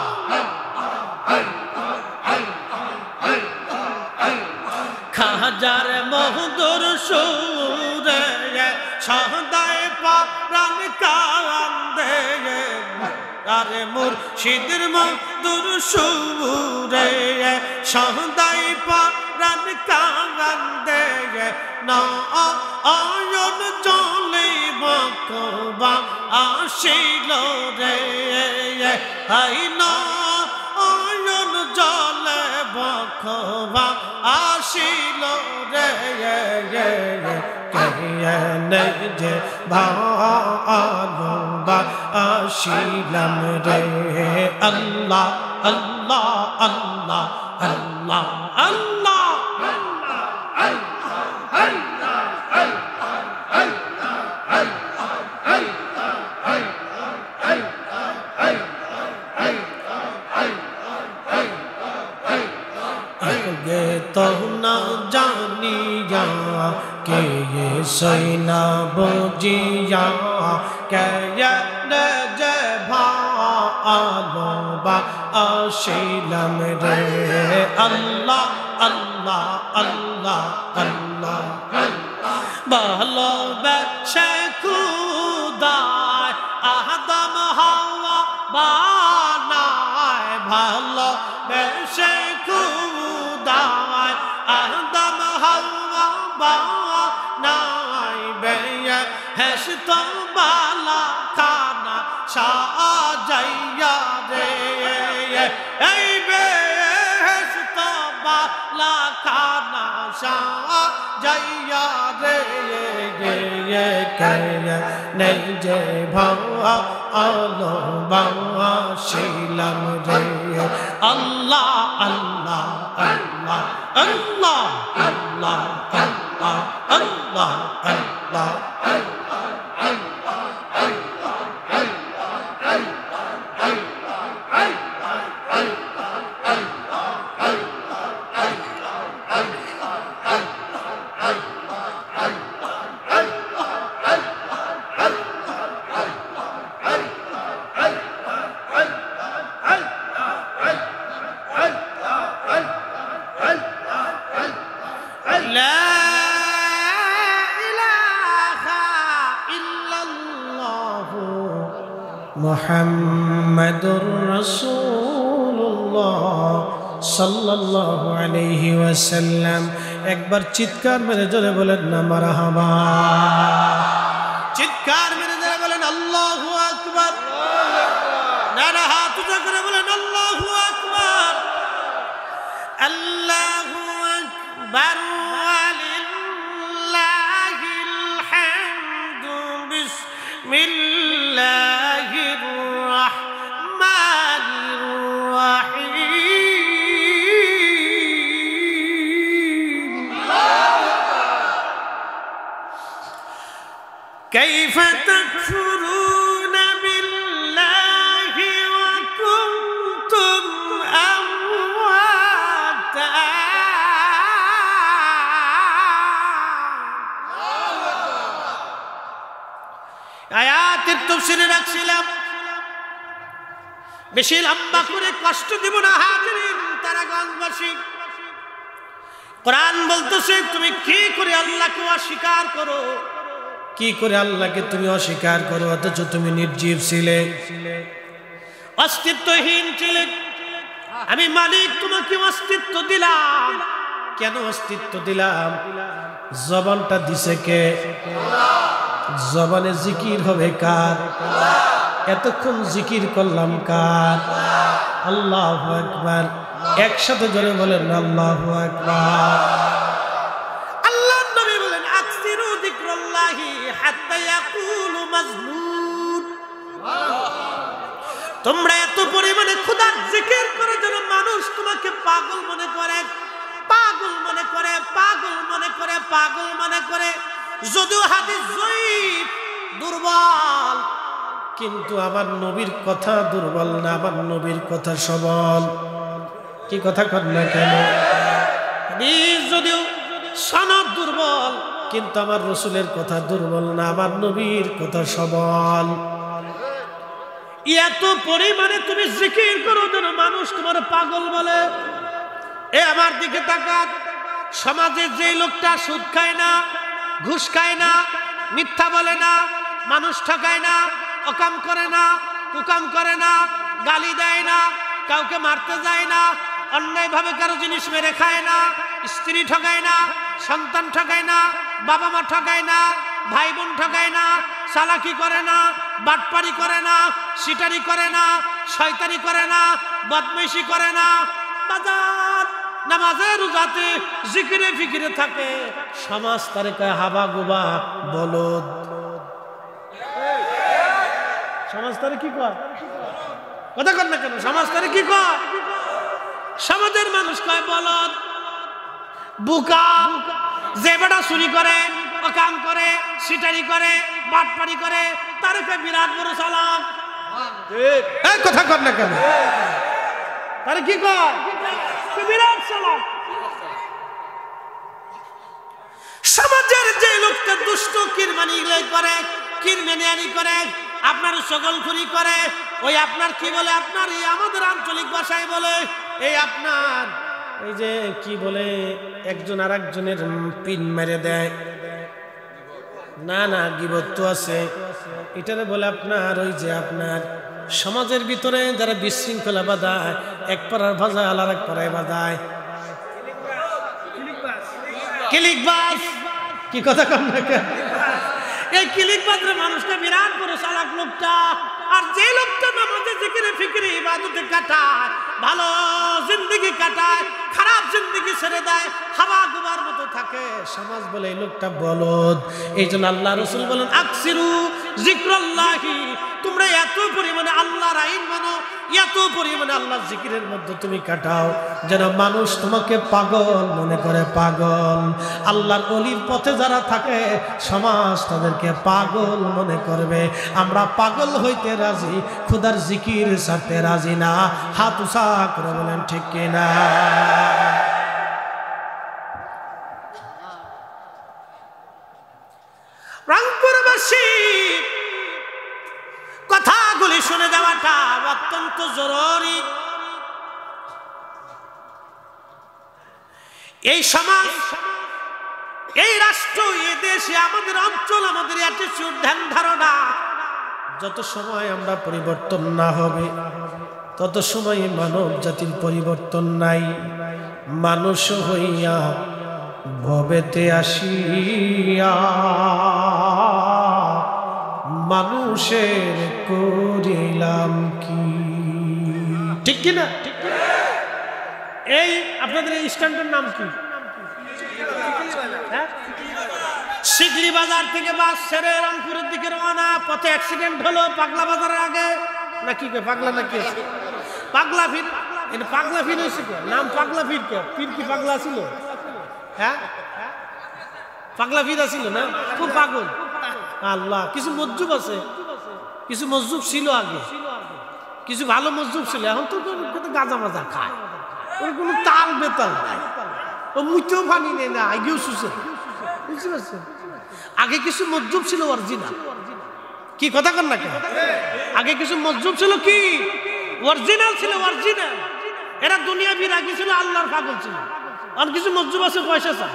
খাজার মহদুর সুরে সদায় পারান কান্দে আরে মুর্শিদের মধুর সুরে সদাই পারান কান্দে না আয়ন চলে বকবা আসিল রে হাই না আয়ন জলে বকবা আসিল রে কেয়নে যে ভালো বাসিলাম রে আল্লাহ আল্লাহ আল্লাহ আল্লাহ আল্লাহ গে তো না জানিয়া কে সৈনা বজিয়া কেয়নে যে ভালো বাসিলাম রে আল্লাহ আল্লাহ আল্লাহ আল্লাহ ভালো বেশে খুদায় আদম হাওয়া বানায় ভালো বেশে খুদায় আদম হাওয়া বানায় বেয়ে হেসত বালা খানা সাজাইয়া রে এই বেয়ে হেসত বালা খানা সাজাইয়া রে কেয়নে যে ভালো বাসিলাম রে আল্লাহ আল্লাহ আল্লাহ আল্লাহ আল্লাহ আল্লাহ আল্লাহ মুহাম্মাদুর রাসূলুল্লাহ সাল্লাল্লাহু আলাইহি ওয়াসাল্লাম একবার চিৎকার মেরে জোরে বলেন না মারহাবা। চিৎকার মেরে জোরে বলেন আল্লাহু আকবার। নারা হাত উঁচু করে বলেন আল্লাহু আকবার। আল্লাহু আকবার ওয়ালিল্লাহিল হামদু। বিসমিল্লাহির রাহমানির রাহিম। কাইফা তাকফুরুনা বিল্লাহি ওয়া কুনতুম আমওয়াতা। আয়াতের তাফসীরে রাখছিলাম, বেশি লম্বা করে কষ্ট দিব না হাজিরিন তারাগঞ্জবাসী। কোরআন বলতেছে তুমি কি করে আল্লাহকে অস্বীকার করো, কি করে আল্লাহকে তুমি অস্বীকার করো, অথচ তুমি নির্জীব ছিলে, অস্তিত্বহীন ছিলে। আমি মালিক তোমাকে অস্তিত্ব দিলাম। কেন অস্তিত্ব দিলাম? জবানটা দিছে কে? জবানে জিকির হবে কার? এতক্ষণ জিকির করলাম কার? আল্লাহু আকবার। একসাথে জোরে বলেন আল্লাহু আকবার। আল্লাহর নবী বলেন আকসিরু যিকরাল্লাহি হাত্তা ইয়াকুলু মাজনুন। তোমরা এত পরিমাণে খোদার জিকির করো যেন মানুষ তোমাকে পাগল মনে করে, পাগল মনে করে, পাগল মনে করে, পাগল মনে করে। যদিও হাদিস জয়ীফ, দুর্বল, কিন্তু আমার নবীর কথা দুর্বল না, আমার নবীর কথা সবল। কি কথা কর না কেন? হাদিস যদিও সনদ দুর্বল, কিন্তু আমার রাসূলের কথা দুর্বল না, আমার নবীর কথা সবল। এত পরিমাণে তুমি জিকির করো যেন মানুষ তোমার পাগল বলে। এ আমার দিকে তাকান। সমাজে যে লোকটা সুদ খায় না, ঘুষ খায় না, মিথ্যা বলে না, মানুষ ঠকায় না, অকাম করে না, কুকাম করে না, গালি দেয় না, কাউকে মারতে যায় না, অন্যায়ভাবে কারো জিনিস মেরে খায় না, স্ত্রী ঠকায় না, সন্তান ঠকায় না, বাবা মা ঠকায় না, ভাই বোন ঠকায় না, চালাকি করে না, বাটপারি করে না, সিটারি করে না, শয়তানি করে না, বদমাইশি করে না, বাজার নামাজে রোজাতে জিকিরে ফিকিরে থাকে, সমাজ তারে কয় হাবা গোবা বলদ। সমাজ তারে কি কয়? কথা কর না কেন? সমাজ তারে কি কয়? সমাজের মানুষ কয় বলদ, বুকা। যে বেটা চুরি করে, অকাম করে, সিটারি করে, বাটপারি করে, তারে কয় বিরাট বড় চালাক। কথা কর না কেন? তারে কি কয়? বিরাট চালাক। সমাজের যে লোকটা দুষ্ট কিরমানি করে, কিরমানি করে, আপনার সকলখুরি করে, ওই আপনার কি বলে, আপনার এই আমাদের আঞ্চলিক ভাষায় বলে এই আপনার এই যে কি বলে, একজন আর একজনের পিন মেরে দেয় না, না গীবত তো আছে, এটারে বলে আপনার ওই যে আপনার সমাজের ভিতরে যারা বিশৃঙ্খলা বাঁধায়, এক পাড়ার বাজায় আর এক পাড়ায় বাঁধায়, কিলিকবাজ। কি কথা কন না কেন? এই কিলিকবাজের মানুষটা বিরাট বড় চালাক লোকটা। আর যে লোকটা নামাজে জিকিরে ফিকিরে ইবাদতে কাটায়, ভালো জিন্দেগি কাটায়, খারাপ জিন্দেগি ছেড়ে দেয়, হাওয়া গোবার মতো থাকে, সমাজ বলে এই লোকটা বলদ। এই জন্য আল্লাহ রাসূল বলেন আকসিরু যিকরাল্লাহি, তোমরা এত পরিমাণে আল্লাহর আইন মানো, এত পরিমাণে আল্লাহর জিকিরের মধ্যে তুমি কাটাও যেন মানুষ তোমাকে পাগল মনে করে। পাগল আল্লাহর ওলির পথে যারা থাকে সমাজ তাদেরকে পাগল মনে করবে। আমরা পাগল হইতে রাজি, খোদার জিকির ছাড়তে রাজি না। হাত উঁচা করে বলেন ঠিক কিনা? রংপুরবাসী, কথাগুলি শুনে যাওয়াটা অত্যন্ত জরুরি। এই সমাজ, এই রাষ্ট্র, এই দেশে, আমাদের অঞ্চল, আমাদের অ্যাটিটিউড, ধ্যান ধারণা, যত সময় আমরা পরিবর্তন না হবে তত সময় মানব জাতির পরিবর্তন নাই। মানুষ হইয়া ভবেতে আসিয়া মানুষের করিলাম কি। ঠিক কি না? এই আপনাদের এই স্ট্যান্ডের নাম কি? শিগলি বাজার থেকে বাস ছেড়ে রংপুরের দিকে রওনা, পথে অ্যাক্সিডেন্ট হলো পাগলা বাজারের আগে। না কি পাগলা নাকি পাগলা ফির, এটা পাগলা ফির হয়েছে কে? নাম পাগলা ফির কে? ফির কি পাগলা ছিল? হ্যাঁ পাগলা ফির আছিল না, খুব পাগল। আল্লাহ, কিছু মজজুব আছে, কিছু মজজুব ছিল আগে, কিছু ভালো মজজুব ছিল, এখন তো গাঁজা মাজা খায়, ওর কোনো তাল বেতাল নাই, ও মুচেও পানি নেই না, আগেও শুষে। বুঝতে পারছেন? আগে কিছু মজজুব ছিল অরিজিনাল। কি কথা কর না কেন? আগে কিছু মজজুব ছিল কি অরিজিনাল ছিল, অরিজিনাল। এরা দুনিয়া বিরাগী ছিল, আল্লাহর পাগল ছিল। আর কিছু মজজুব আছে পয়সা চায়।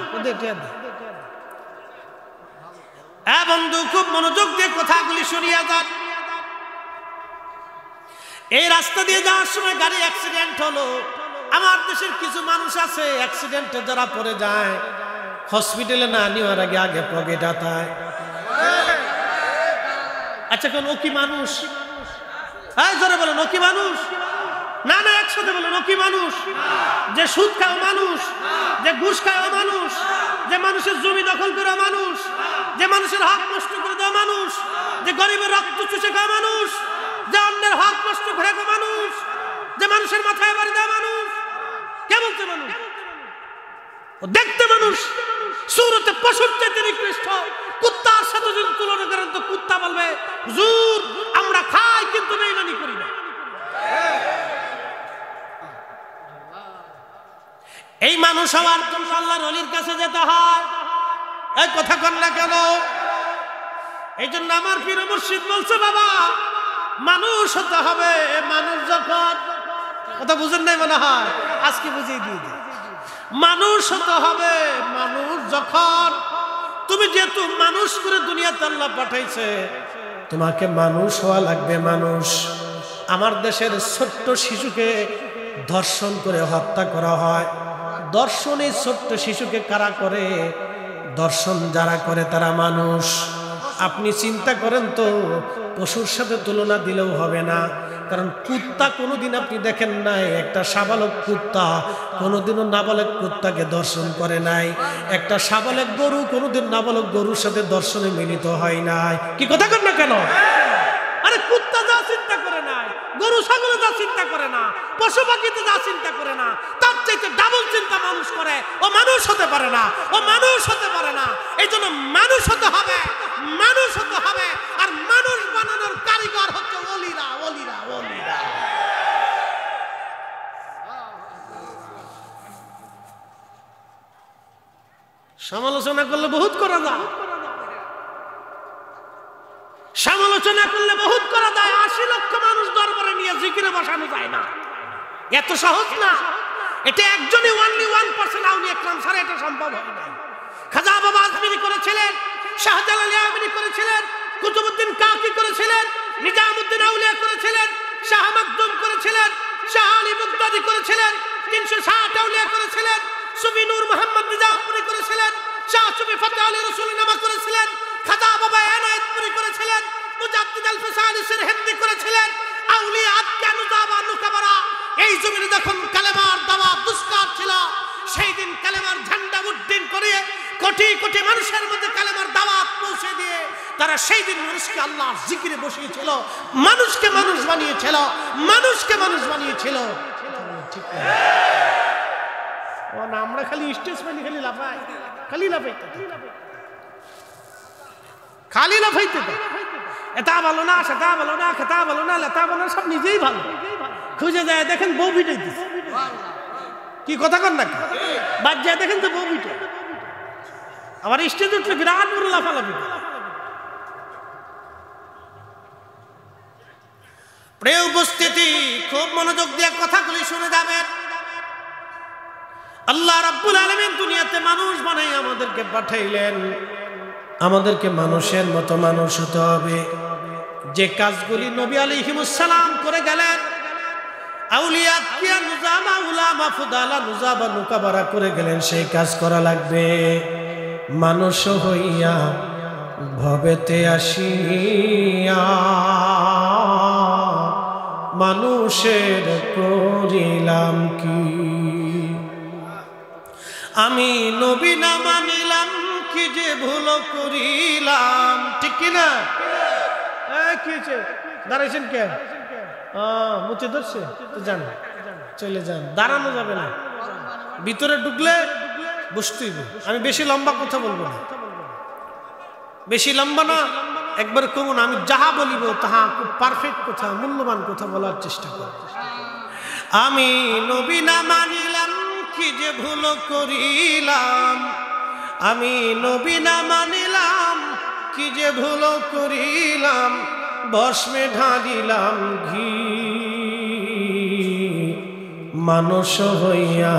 হ্যাঁ বন্ধু, খুব মনোযোগ দিয়ে কথাগুলি শুনিয়া যান। এই রাস্তা দিয়ে যাওয়ার সময় গাড়ি অ্যাক্সিডেন্ট হলো। আমার দেশের কিছু মানুষ আছে অ্যাক্সিডেন্টে যারা পড়ে যায়, হসপিটালে না নেওয়ার আগে আগে পকেট হাতায়। আচ্ছা কোন ও কি মানুষ? হ্যাঁ জোরে বলেন, ও কি মানুষ? না না, একসাথে বলেন, ও কি মানুষ? যে সুদ খাওয়া মানুষ, যে ঘুষ খাওয়া মানুষ, যে মানুষের জমি দখল করা মানুষ, যে মানুষের হক নষ্ট করে দেওয়া মানুষ, যে গরিবের রক্ত চুষে খাওয়া মানুষ, যে অন্যের হক নষ্ট করে খাওয়া মানুষ, যে মানুষের মাথায় বাড়ি দেওয়া মানুষ। কে বলতে মানুষ? ও দেখতে মানুষ, সুরতে পশুর চাইতে নিকৃষ্ট। কুত্তার সাথে যদি তুলনা করেন তো কুত্তা বলবে হুজুর আমরা খাই কিন্তু বেঈমানি করি না। এই মানুষ হওয়ার জন্য আল্লাহর ওলির কাছে যেতে হয়। এই কথা কন না কেন? এই জন্য আমার পীর মুর্শিদ বলছে বাবা মানুষ হতে হবে। মানুষ যখন, কথা বুঝেন নাই মনে হয়, আজকে বুঝিয়ে দিয়ে দিই। মানুষ হতে হবে মানুষ যখন, তুমি যেহেতু মানুষ করে দুনিয়াতে আল্লাহ পাঠাইছে, তোমাকে মানুষ হওয়া লাগবে। মানুষ, আমার দেশের ছোট্ট শিশুকে ধর্ষণ করে হত্যা করা হয়। দর্শন এই ছোট্ট শিশুকে কারা করে? দর্শন যারা করে তারা মানুষ। আপনি চিন্তা করেন তো, পশুর সাথে তুলনা দিলেও হবে না। কারণ কুত্তা কোনোদিন আপনি দেখেন নাই, একটা সাবালক কুত্তা কোনোদিনও নাবালক কুত্তাকে দর্শন করে নাই। একটা সাবালক গরু কোনোদিন নাবালক গরুর সাথে দর্শনে মিলিত হয় নাই। কি কথা কর না কেন? আরে কুত্তা যা চিন্তা করে নাই, গরু ছাগলে যা চিন্তা করে না, পশু পাখিতে যা চিন্তা করে না, তার চাইতে ডাবল চিন্তা মানুষ করে। ও মানুষ হতে পারে না, ও মানুষ হতে পারে না। এই জন্য মানুষ হতে হবে, মানুষ হতে হবে। আর মানুষ বানানোর কারিগর হচ্ছে ওলিরা, ওলিরা, ওলিরা। সমালোচনা করলে বহুত করা যায়, সমালোচনা করলে বহুত করা যায়। 80 লক্ষ মানুষ দরবারে নিয়ে জিকিরে বসানো যায় না, এত সহজ না। এটা একজনই only 1% আউলিয়া ইকরাম ছাড়া এটা সম্ভব হয় না। খাজা বাবা আজমিরি করেছিলেন, শাহজালাল আমিনী করেছিলেন, কুতুবউদ্দিন কাকি করেছিলেন, নিজামউদ্দিন আউলিয়া করেছিলেন, শাহ মাকদুম করেছিলেন, শাহ আলী বাগদাদি করেছিলেন, 360 আউলিয়া করেছিলেন, সুফি নূর মোহাম্মদ নিজামপুরি করেছিলেন, শাহ সুফি ফতেহ আলী রাসূলনামা করেছিলেন, খাজা বাবা এনায়েতপুরি করেছিলেন, মুজাদ্দিদ আল ফিসালি সিরহিন্দি করেছিলেন। আউলিয়া আদকানু দাবা নুকাবারা এই জমিনে যখন কালেমার দাওয়াত দুষ্কার ছিল, সেই দিন কালেমার ঝান্ডা উড্ডীন করে কোটি কোটি মানুষের মধ্যে কালেমার দাওয়াত পৌঁছে দিয়ে তারা সেই দিন মানুষকে আল্লাহর জিকিরে বসিয়েছিল, মানুষকে মানুষ বানিয়েছিল, মানুষকে মানুষ বানিয়েছিল। ঠিক না? আমরা খালি স্টেজ মানে খালি লাফাই, খালি লাফাইতে, খালি লাফাইতে। এটা ভালো না, সেটা ভালো না, খেতা ভালো না, লেতা ভালো না, সব নিজেই ভালো। খুঁজে যায় দেখেন বউ পিটাই দিচ্ছে। কি কথা কর না? বাদ যায় দেখেন তো বউ পিটে। আবার স্টেজ উঠলে বিরাট বড় লাফালাফি। প্রিয় উপস্থিতি, খুব মনোযোগ দিয়ে কথাগুলি শুনে যাবেন। আল্লাহ রাব্বুল আলামিন দুনিয়াতে মানুষ বানাই আমাদেরকে পাঠাইলেন। আমাদেরকে মানুষের মতো মানুষ হতে হবে। যে কাজগুলি নবী আলাইহিমুস সালাম করে গেলেন, আউলিয়া কিয়া নুজামা উলামা ফুদালা নুজাবা নুকাবারা করে গেলেন, সেই কাজ করা লাগবে। মানুষ হইয়া ভবেতে আসিয়া মানুষের করিলাম কি, আমি নবী না মানিলাম কি যে ভুল করিলাম। ঠিক কিনা? কি হয়েছে? দাঁড়াইছেন কে? মুচে ধরছে তো যান, চলে যান, দাঁড়ানো যাবে না, ভিতরে ঢুকলে বসতেই। আমি বেশি লম্বা কথা বলবো না, বেশি লম্বা না, একবার কমন। আমি যাহা বলিব তাহা খুব পারফেক্ট কথা, মূল্যবান কথা বলার চেষ্টা করব। আমি নবী না মানিলাম কি যে ভুল করিলাম, আমি নবী না মানিলাম কি যে ভুল করিলাম, ভস্মে ঢালিলাম ঘি, মানুষ হইয়া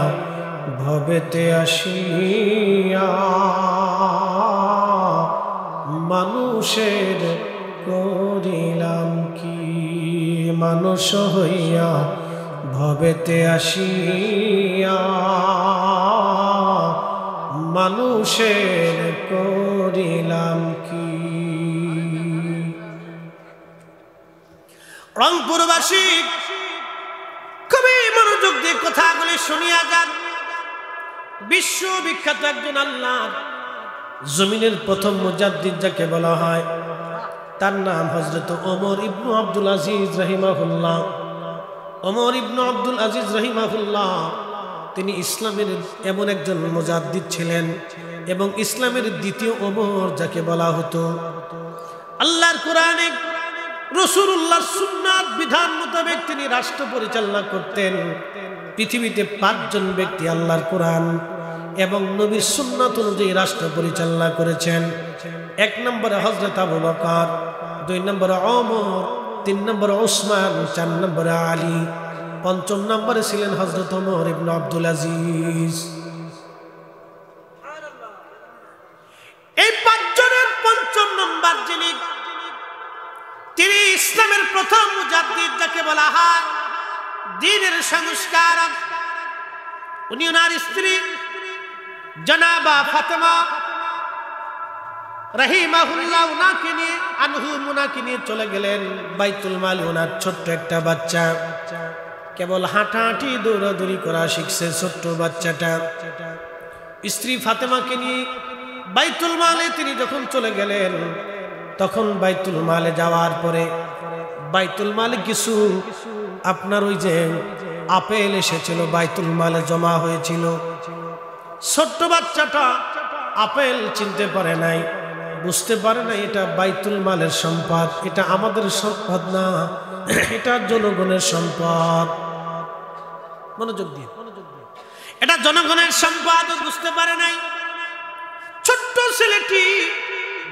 ভবেতে আসিয়া মানুষের করিলাম কি, মানুষ হইয়া ভবেতে আসিয়া মানুষের করিলাম কি। রংপুরবাসী খুবই মনোযোগ দিয়ে কথাগুলি শুনিয়া যান। বিশ্ববিখ্যাত একজন আল্লাহর জমিনের প্রথম মুজাদ্দিদ যাকে বলা হয়, তার নাম হযরত ওমর ইবনে আব্দুল আজিজ রাহিমাহুল্লাহ। ওমর ইবনে আব্দুল আজিজ রাহিমাহুল্লাহ তিনি ইসলামের এমন একজন মুজাদ্দিদ ছিলেন এবং ইসলামের দ্বিতীয় ওমর যাকে বলা হতো। আল্লাহর কোরআনে রাসূলুল্লাহর সুন্নাত বিধান মোতাবেক তিনি রাষ্ট্র পরিচালনা করতেন। পৃথিবীতে 5 জন ব্যক্তি আল্লাহর কোরআন এবং নবীর সুন্নাত অনুযায়ী রাষ্ট্র পরিচালনা করেছেন। 1 নম্বরে হযরত আবু বকর, 2 নম্বরে ওমর, 3 নম্বরে ওসমান, 4 নম্বরে আলী, 5ম নম্বরে ছিলেন হযরত ওমর ইবনে আব্দুল আজিজ। এই 5 জনের 5ম নম্বর যিনি, তিনি ইসলামের প্রথম মুজাদ্দিদ যাকে বলা হয়, দ্বীনের সংস্কারক। উনি ওনার স্ত্রী জনাবা ফাতেমা রাহিমাহুল্লাহ উনাকে নিয়ে উনাকে নিয়ে চলে গেলেন বাইতুল মাল। ওনার ছোট্ট একটা বাচ্চা, কেবল হাঁটাহাঁটি দৌড়াদৌড়ি করা শিখছে ছোট্ট বাচ্চাটা। স্ত্রী ফাতেমাকে নিয়ে বাইতুল মালে তিনি যখন চলে গেলেন, তখন বাইতুল মালে যাওয়ার পরে বাইতুল মালে কিছু আপনার ওই যে আপেল এসেছিল, বাইতুল মালে জমা হয়েছিল। ছোট্ট বাচ্চাটা আপেল চিনতে পারে নাই, বুঝতে পারে না এটা বাইতুল মালের সম্পদ, এটা আমাদের সম্পদ না, এটা জনগণের সম্পদ। মনোযোগ দিয়ে, এটা জনগণের সম্পদ বুঝতে পারে নাই। ছোট্ট ছেলেটি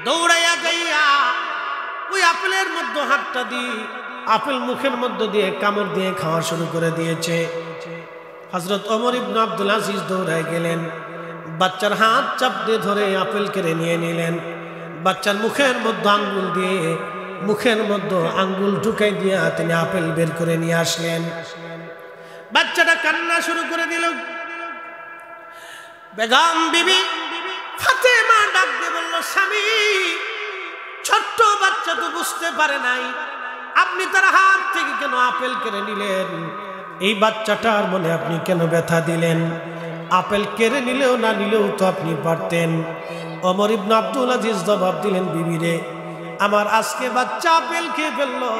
দৌড়াইয়া যাইয়া ওই আপেলের মধ্যে হাতটা দিয়ে আপেল মুখের মধ্যে দিয়ে কামড় দিয়ে খাওয়া শুরু করে দিয়েছে। হযরত ওমর ইবনে আব্দুল আজিজ দৌড়ায় গেলেন, বাচ্চার হাত চাপ দিয়ে ধরে আপেল কেড়ে নিয়ে নিলেন। বাচ্চার মুখের মধ্যে আঙ্গুল দিয়ে মুখের মধ্যে আঙ্গুল ঢুকাই দিয়া তিনি আপেল বের করে নিয়ে আসলেন। বাচ্চাটা কান্না শুরু করে দিল। বেগম বিবি ফাতেমা ডাক দিয়ে বলল, স্বামী, ছোট্ট বাচ্চা তো বুঝতে পারে নাই, আপনি তার হাত থেকে কেন আপেল কেড়ে নিলেন? এই বাচ্চাটার মনে আপনি কেন ব্যথা দিলেন? আপেল কেড়ে নিলেও না নিলেও তো আপনি পারতেন। ওমর ইবনে আব্দুল আজিজ জবাব দিলেন, বিবিরে, আমার আজকে বাচ্চা আপেল খেয়ে ফেললো,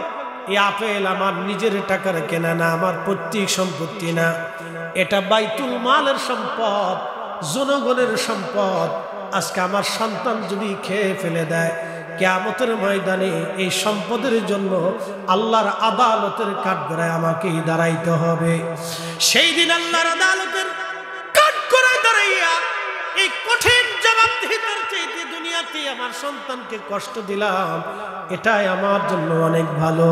এই আপেল আমার নিজের টাকার কেনা না, আমার পৈতৃক সম্পত্তি না, এটা বাইতুল মালের সম্পদ, জনগণের সম্পদ। আজকে আমার সন্তান যদি খেয়ে ফেলে দেয়, কিয়ামতের ময়দানে এই সম্পদের জন্য আল্লাহর আদালতের কাঠগড়ায় আমাকেই দাঁড়াইতে হবে। সেই দিন আল্লাহর আদালতের কাঠগড়ায় দাঁড়াইয়া এই কঠিন জবাবদিহিতার চাইতে দুনিয়াতে আমার সন্তানকে কষ্ট দিলাম, এটাই আমার জন্য অনেক ভালো।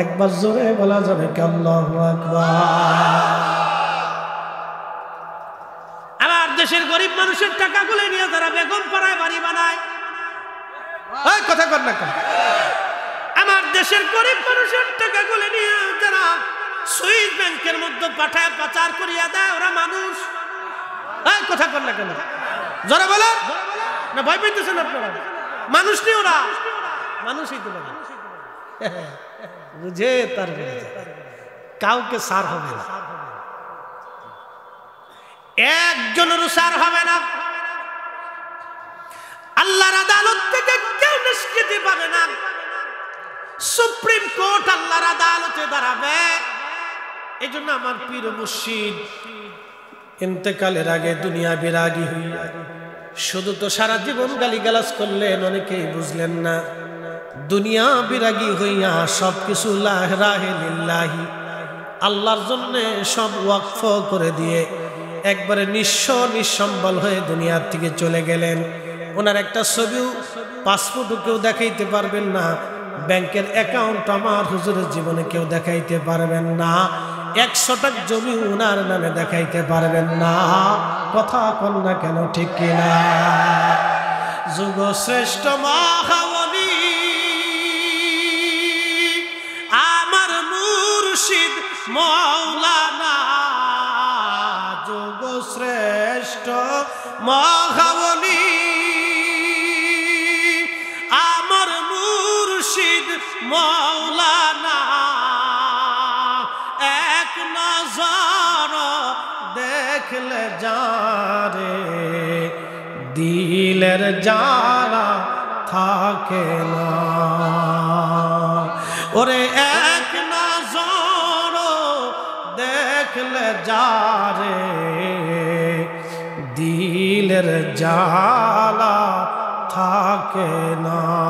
একবার জোরে বলা যাবে কি আল্লাহু আকবার? আমার দেশের গরিব মানুষের টাকাগুলো নিয়ে তারা বেগম পাড়ায় বাড়ি বানায়। ওই কথা কর না কেন? আমার দেশের গরিব মানুষের টাকাগুলো নিয়ে যারা সুইস ব্যাংকের মধ্যে পাঠায় পাচার করিয়া দেয়, ওরা মানুষ। এই কথা কর না কেন, জোরে বলো না, ভয় পাইতেছেন আপনারা? মানুষ নেই ওরা, মানুষই তো বলে বুঝে, তার কাউকে সার হবে না, একজনেরও সার হবে না। আল্লাহর আদালত থেকে কেউ নিষ্কৃতি পাবে না। সুপ্রিম কোর্ট আল্লাহর আদালতে দাঁড়াবে। এই জন্য আমার পীর মুর্শিদ ইন্তেকালের আগে দুনিয়া বিরাগী হইয়া শুধু তো সারা জীবন গালিগালাজ করলেন, অনেকেই বুঝলেন না। দুনিয়া বিরাগী হইয়া সবকিছু লাহে লিল্লাহি, আল্লাহর জন্য সব ওয়াকফ করে দিয়ে একবারে নিঃস্ব নিঃসম্বল হয়ে দুনিয়ার থেকে চলে গেলেন। ওনার একটা ছবিও পাসপোর্টও কেউ দেখাইতে পারবেন না, ব্যাংকের অ্যাকাউন্ট আমার হুজুরের জীবনে কেউ দেখাইতে পারবেন না, 100 টাকা জমি ওনার নামে দেখাইতে পারবেন না। কথা কন না কেন, ঠিক কিনা? যুগ শ্রেষ্ঠ মহাবলী আমার মুর্শিদ মাওলানা, যুগ শ্রেষ্ঠ মহাবলী আমার মুর্শিদ মাওলানা, এক নজর দেখলে যারে দিলের জ্বালা থাকে না। ওরে এক নজর দেখলে যারে দিলের জ্বালা থাকে না।